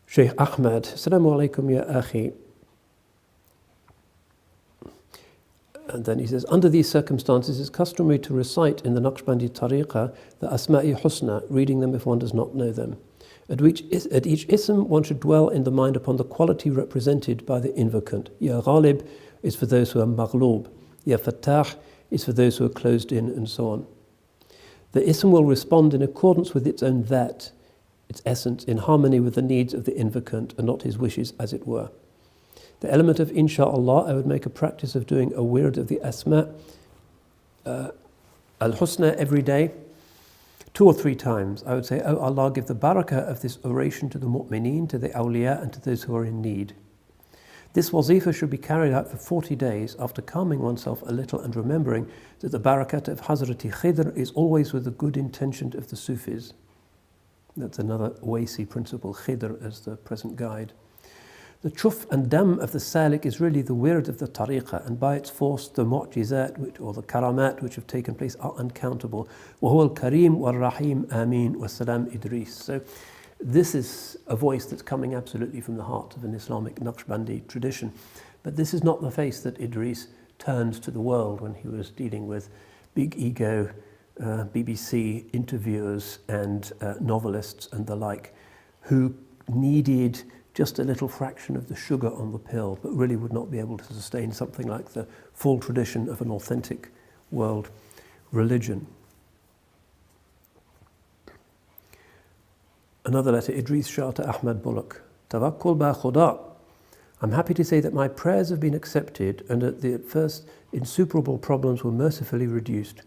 Shaykh Ahmad, Assalamu alaikum ya akhi. And then he says, under these circumstances, it's customary to recite in the Naqshbandi Tariqah the Asma'i Husna, reading them if one does not know them. At each ism, one should dwell in the mind upon the quality represented by the invocant. Ya Ghalib is for those who are maghlub. Ya Fattah is for those who are closed in, and so on. The ism will respond in accordance with its own that, its essence, in harmony with the needs of the invocant and not his wishes, as it were. The element of insha'Allah, I would make a practice of doing a wird of the Asma al-Husna every day, 2 or 3 times. I would say, oh Allah, give the barakah of this oration to the mu'mineen, to the awliya, and to those who are in need. This wazifa should be carried out for 40 days after calming oneself a little and remembering that the barakat of Hazrati Khidr is always with the good intention of the Sufis. That's another Waisi principle, Khidr as the present guide. The chuf and dam of the salik is really the wird of the tariqah, and by its force the mu'jizat or the karamat which have taken place are uncountable. وَهُوَ الْكَرِيمُ وَالرَّحِيمُ آمين وَالسَّلَامُ Idris. So this is a voice that's coming absolutely from the heart of an Islamic Naqshbandi tradition. But this is not the face that Idris turned to the world when he was dealing with big ego BBC interviewers and novelists and the like, who needed just a little fraction of the sugar on the pill, but really would not be able to sustain something like the full tradition of an authentic world religion. Another letter, Idries Shah to Ahmed Bullock. Tawakkul ba Khuda. I'm happy to say that my prayers have been accepted and that the at first insuperable problems were mercifully reduced.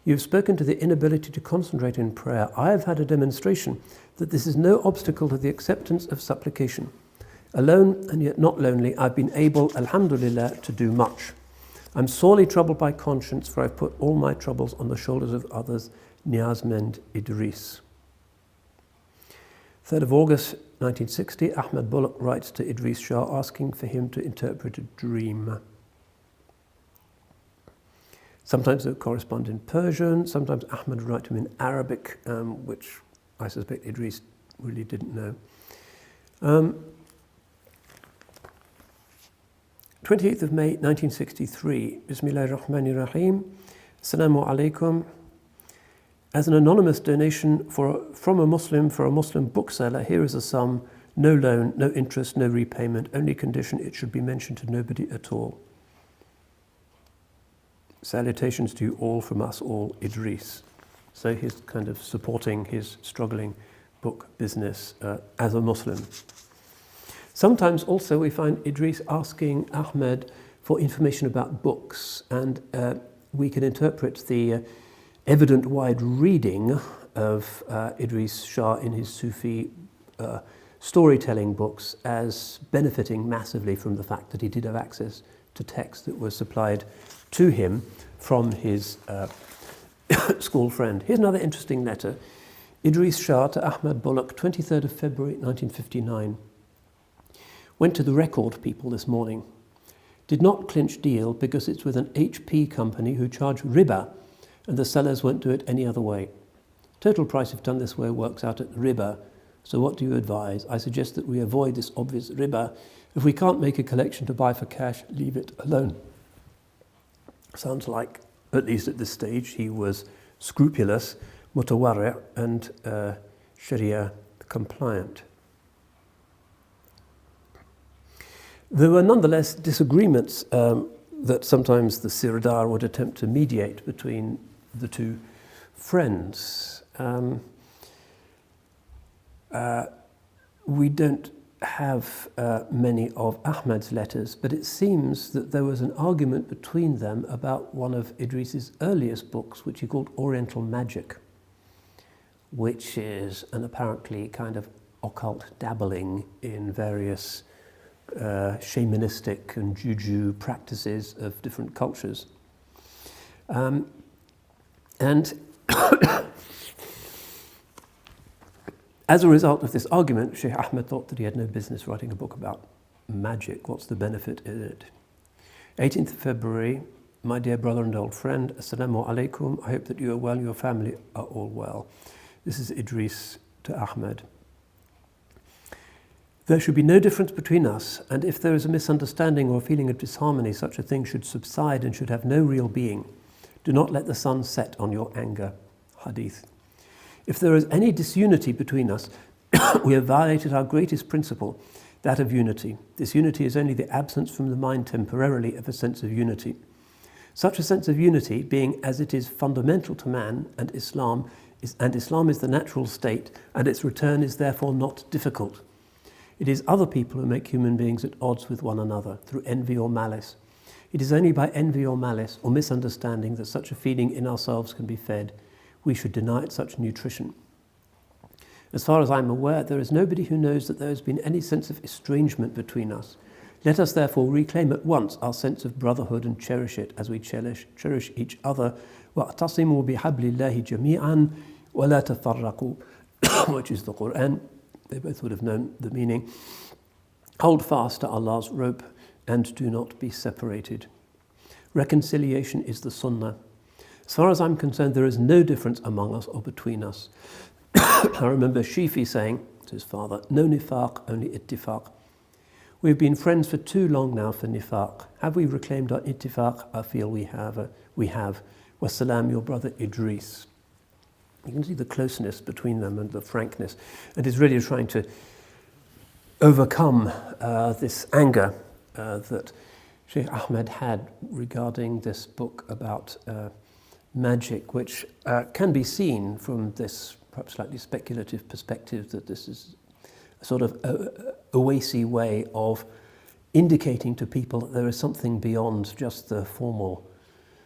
You have spoken to the inability to concentrate in prayer. I have had a demonstration that this is no obstacle to the acceptance of supplication. Alone and yet not lonely, I've been able, alhamdulillah, to do much. I'm sorely troubled by conscience, for I've put all my troubles on the shoulders of others. Niyazmend Idris. 3rd of August 1960, Ahmed Bullock writes to Idries Shah asking for him to interpret a dream. Sometimes they would correspond in Persian, sometimes Ahmed would write to him in Arabic, which I suspect Idris really didn't know. 28th of May 1963, Bismillahir Rahmanir Rahim, Assalamu alaikum. As an anonymous donation from a Muslim for a Muslim bookseller, here is a sum, no loan, no interest, no repayment, only condition it should be mentioned to nobody at all. Salutations to you all from us all, Idris. So he's kind of supporting his struggling book business as a Muslim. Sometimes also we find Idris asking Ahmed for information about books, and we can interpret the evident wide reading of Idries Shah in his Sufi storytelling books as benefiting massively from the fact that he did have access to texts that were supplied to him from his school friend. Here's another interesting letter. Idries Shah to Ahmed Bullock, 23rd of February 1959. Went to the record people this morning. Did not clinch deal because it's with an HP company who charge riba and the sellers won't do it any other way. Total price if done this way works out at riba. So what do you advise? I suggest that we avoid this obvious riba. If we can't make a collection to buy for cash, leave it alone. Sounds like, at least at this stage, he was scrupulous, mutawari' and Sharia compliant. There were nonetheless disagreements that sometimes the Sirdar would attempt to mediate between the two friends. We don't have many of Ahmed's letters, but it seems that there was an argument between them about one of Idris's earliest books, which he called Oriental Magic, which is an apparently kind of occult dabbling in various shamanistic and juju practices of different cultures. And as a result of this argument, Shaykh Ahmed thought that he had no business writing a book about magic. What's the benefit in it? 18th of February, my dear brother and old friend, Assalamu alaikum. I hope that you are well and your family are all well. This is Idris to Ahmed. There should be no difference between us, and if there is a misunderstanding or a feeling of disharmony, such a thing should subside and should have no real being. Do not let the sun set on your anger. Hadith. If there is any disunity between us, we have violated our greatest principle, that of unity. This unity is only the absence from the mind temporarily of a sense of unity. Such a sense of unity, being as it is fundamental to man and Islam is the natural state, and its return is therefore not difficult. It is other people who make human beings at odds with one another through envy or malice. It is only by envy or malice or misunderstanding that such a feeling in ourselves can be fed. We should deny it such nutrition. As far as I am aware, there is nobody who knows that there has been any sense of estrangement between us. Let us therefore reclaim at once our sense of brotherhood and cherish it as we cherish each other. وَاعْتَصِمُوا بِحَبْلِ اللَّهِ جَمِيعًا وَلَا تَفَرَّقُوا, which is the Quran. They both would have known the meaning. Hold fast to Allah's rope and do not be separated. Reconciliation is the sunnah. As far as I'm concerned, there is no difference among us or between us. I remember Shifi saying to his father, no nifaq, only ittifaq. We've been friends for too long now for nifaq. Have we reclaimed our ittifaq? I feel we have. Wassalam, your brother Idries. You can see the closeness between them and the frankness. And he's really trying to overcome this anger that Shaykh Ahmed had regarding this book about magic, which can be seen from this perhaps slightly speculative perspective that this is a sort of oasis way of indicating to people that there is something beyond just the formal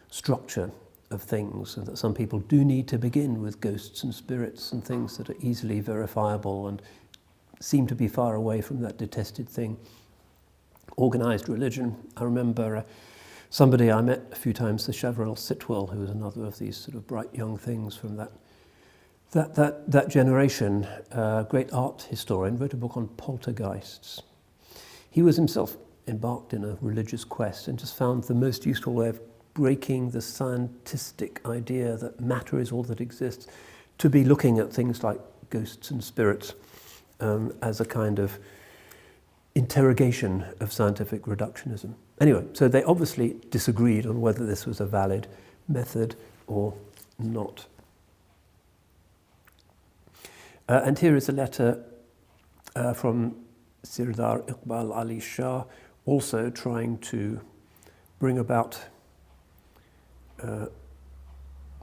structure of things, and that some people do need to begin with ghosts and spirits and things that are easily verifiable and seem to be far away from that detested thing, organized religion. I remember somebody I met a few times, the Shavril Sitwell, who was another of these sort of bright young things from that generation, great art historian, wrote a book on poltergeists. He was himself embarked in a religious quest and just found the most useful way of breaking the scientific idea that matter is all that exists to be looking at things like ghosts and spirits as a kind of interrogation of scientific reductionism. Anyway, so they obviously disagreed on whether this was a valid method or not. And here is a letter from Sirdar Iqbal Ali Shah, also trying to bring about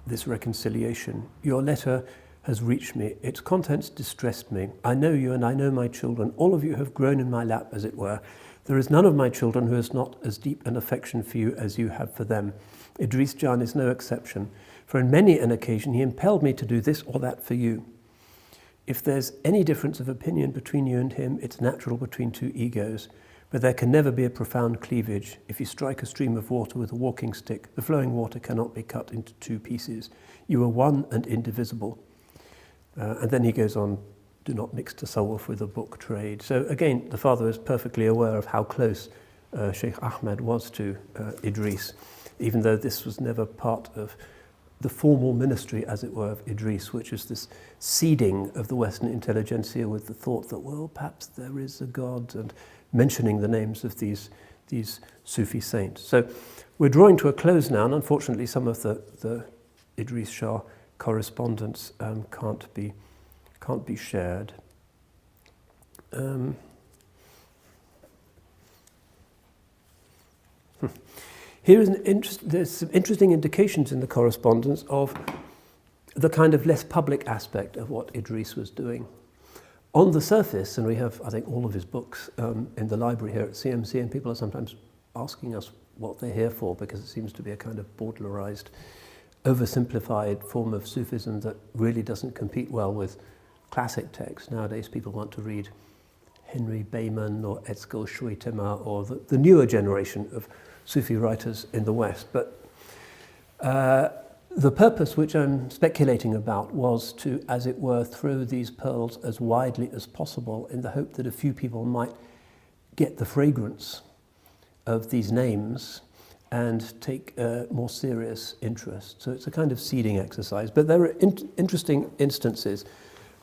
this reconciliation. Your letter has reached me. Its contents distressed me. I know you and I know my children. All of you have grown in my lap, as it were. There is none of my children who has not as deep an affection for you as you have for them. Idries Shah is no exception, for in many an occasion he impelled me to do this or that for you. If there's any difference of opinion between you and him, it's natural between two egos, but there can never be a profound cleavage. If you strike a stream of water with a walking stick, the flowing water cannot be cut into two pieces. You are one and indivisible. And then he goes on, do not mix tasawwuf with the book trade. So again, the father is perfectly aware of how close Shaykh Ahmed was to Idries, even though this was never part of the formal ministry, as it were, of Idries, which is this seeding of the Western intelligentsia with the thought that, well, perhaps there is a God, and mentioning the names of these Sufi saints. So we're drawing to a close now, and unfortunately some of the Idries Shah correspondence can't be shared. Here is there's some interesting indications in the correspondence of the kind of less public aspect of what Idries was doing. On the surface, and we have, I think, all of his books in the library here at CMC, and people are sometimes asking us what they're here for, because it seems to be a kind of bordelarized, oversimplified form of Sufism that really doesn't compete well with classic texts. Nowadays people want to read Henry Bayman or Etzkal Shuitema or the newer generation of Sufi writers in the West. But the purpose which I'm speculating about was to, as it were, throw these pearls as widely as possible in the hope that a few people might get the fragrance of these names and take a more serious interest. So it's a kind of seeding exercise. But there are interesting instances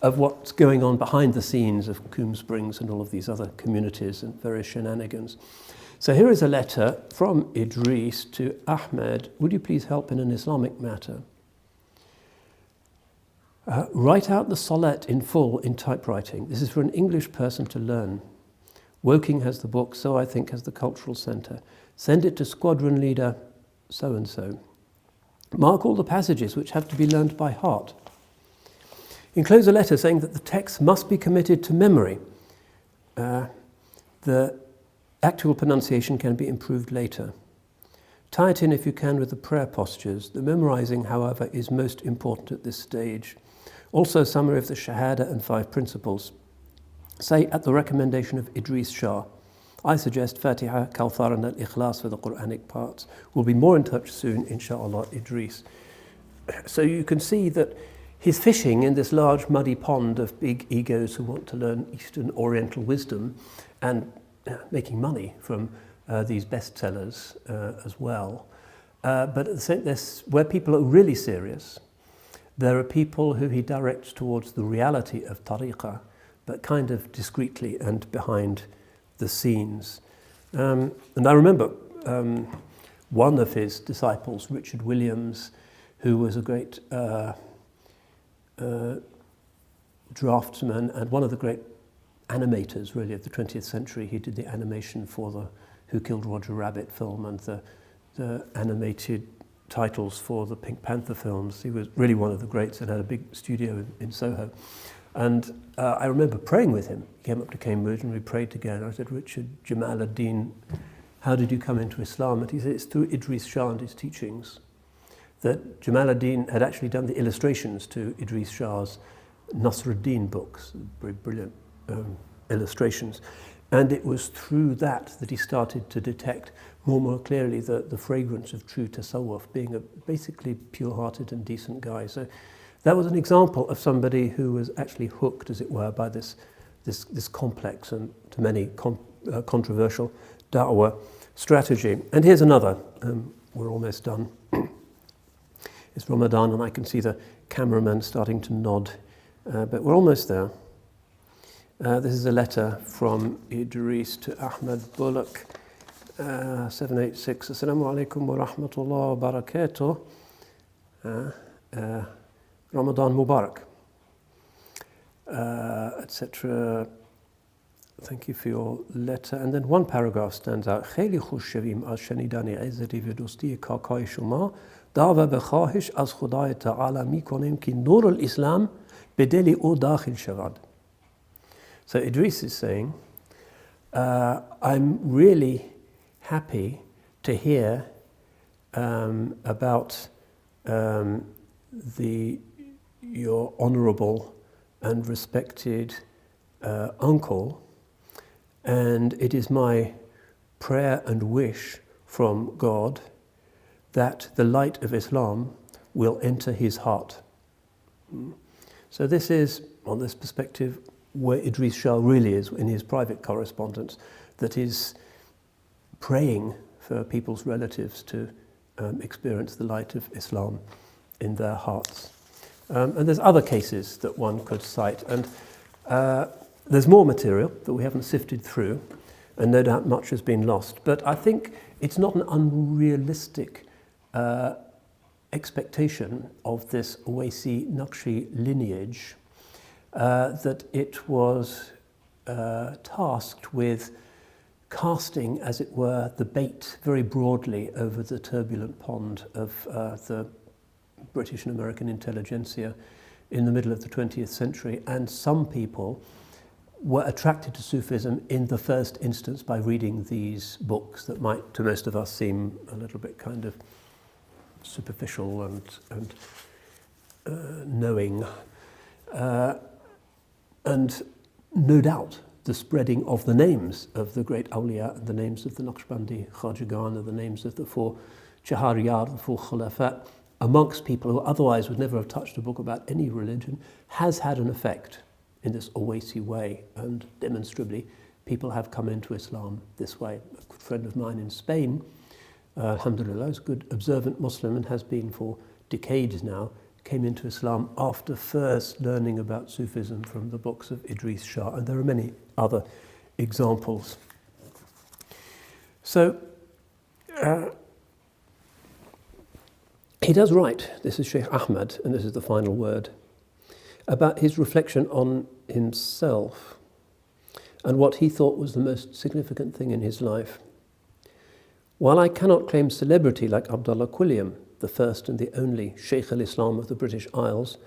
of what's going on behind the scenes of Coombe Springs and all of these other communities and various shenanigans. So here is a letter from Idries to Ahmed. Would you please help in an Islamic matter? Write out the Salat in full in typewriting. This is for an English person to learn. Woking has the book, so I think has the Cultural Centre. Send it to squadron leader so-and-so. Mark all the passages which have to be learned by heart. Enclose a letter saying that the text must be committed to memory. The actual pronunciation can be improved later. Tie it in if you can with the prayer postures. The memorizing, however, is most important at this stage. Also, summary of the Shahada and 5 principles. Say, at the recommendation of Idries Shah, I suggest Fatiha, Kawthar and Al-Ikhlas for the Quranic parts. We'll be more in touch soon, inshallah, Idries. So you can see that he's fishing in this large muddy pond of big egos who want to learn Eastern Oriental wisdom, and making money from these bestsellers as well. But at the same time, where people are really serious, there are people who he directs towards the reality of tariqah, but kind of discreetly and behind the scenes. And I remember one of his disciples, Richard Williams, who was a great draftsman and one of the great animators, really, of the 20th century. He did the animation for the Who Killed Roger Rabbit film and the animated titles for the Pink Panther films. He was really one of the greats and had a big studio in Soho. And I remember praying with him. He came up to Cambridge and we prayed together. I said, Richard, Jamal ad-Din, how did you come into Islam? And he said, it's through Idries Shah and his teachings. That Jamal ad-Din had actually done the illustrations to Idries Shah's Nasruddin books, very brilliant illustrations. And it was through that he started to detect more clearly the fragrance of true tasawwuf, being a basically pure-hearted and decent guy. So that was an example of somebody who was actually hooked, as it were, by this complex and to many controversial da'wah strategy. And here's another. We're almost done. It's Ramadan, and I can see the cameraman starting to nod, but we're almost there. This is a letter from Idries to Ahmed Bullock, 786. Assalamu alaikum wa rahmatullah wa barakatuh. Ramadan Mubarak, etc. Thank you for your letter. And then one paragraph stands out. خیلی خوش شویم از شنیدن عزتی و دوستی کاکای شما. دعوه به خواهش از خدای تعالی می کنیم که نور الاسلام به دل او داخل شود. So Idris is saying, I'm really happy to hear about your honourable and respected uncle, and it is my prayer and wish from God that the light of Islam will enter his heart. So this is, on this perspective, where Idries Shah really is in his private correspondence, that is praying for people's relatives to experience the light of Islam in their hearts. And there's other cases that one could cite, and there's more material that we haven't sifted through, and no doubt much has been lost. But I think it's not an unrealistic expectation of this Owaisi Naqshi lineage that it was tasked with casting, as it were, the bait very broadly over the turbulent pond of the British and American intelligentsia in the middle of the 20th century. And some people were attracted to Sufism in the first instance by reading these books that might, to most of us, seem a little bit kind of superficial and knowing. And no doubt the spreading of the names of the great awliya and the names of the Naqshbandi Khajagan and the names of the four Chahariyar, the four Khulafa, amongst people who otherwise would never have touched a book about any religion, has had an effect in this Owaisi way, and demonstrably people have come into Islam this way. A good friend of mine in Spain, alhamdulillah, is a good observant Muslim and has been for decades now, came into Islam after first learning about Sufism from the books of Idries Shah, and there are many other examples. So he does write, this is Shaykh Ahmed, and this is the final word, about his reflection on himself and what he thought was the most significant thing in his life. While I cannot claim celebrity like Abdullah Quilliam, the first and the only Shaykh al-Islam of the British Isles,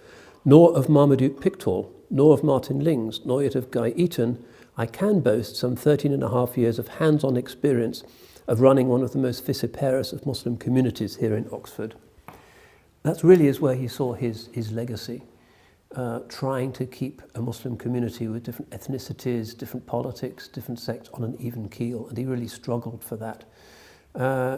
nor of Marmaduke Pickthall, nor of Martin Lings, nor yet of Guy Eaton, I can boast some 13 and a half years of hands-on experience of running one of the most vociferous of Muslim communities here in Oxford. That really is where he saw his legacy, trying to keep a Muslim community with different ethnicities, different politics, different sects on an even keel, and he really struggled for that.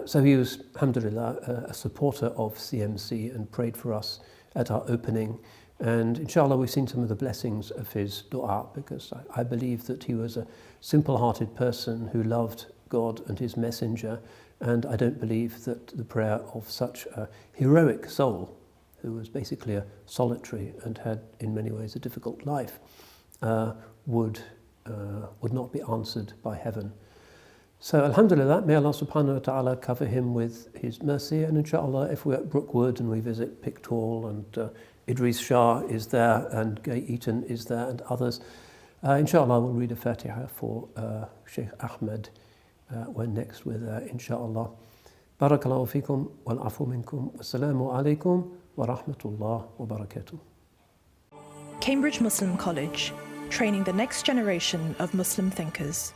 So he was, alhamdulillah, a supporter of CMC and prayed for us at our opening. And inshallah, we've seen some of the blessings of his dua, because I believe that he was a simple-hearted person who loved God and his messenger, and I don't believe that the prayer of such a heroic soul, who was basically a solitary and had in many ways a difficult life, would not be answered by heaven. So alhamdulillah, may Allah subhanahu wa ta'ala cover him with his mercy, and inshallah if we're at Brookwood and we visit Pictall, and Idries Shah is there and Gay Eaton is there and others, inshallah we'll read a Fatiha for Shaykh Ahmed when next we're there, inshallah. Barakallahu fikum wal afu minkum, wassalamu alaikum wa rahmatullah wa barakatuh. Cambridge Muslim College, training the next generation of Muslim thinkers.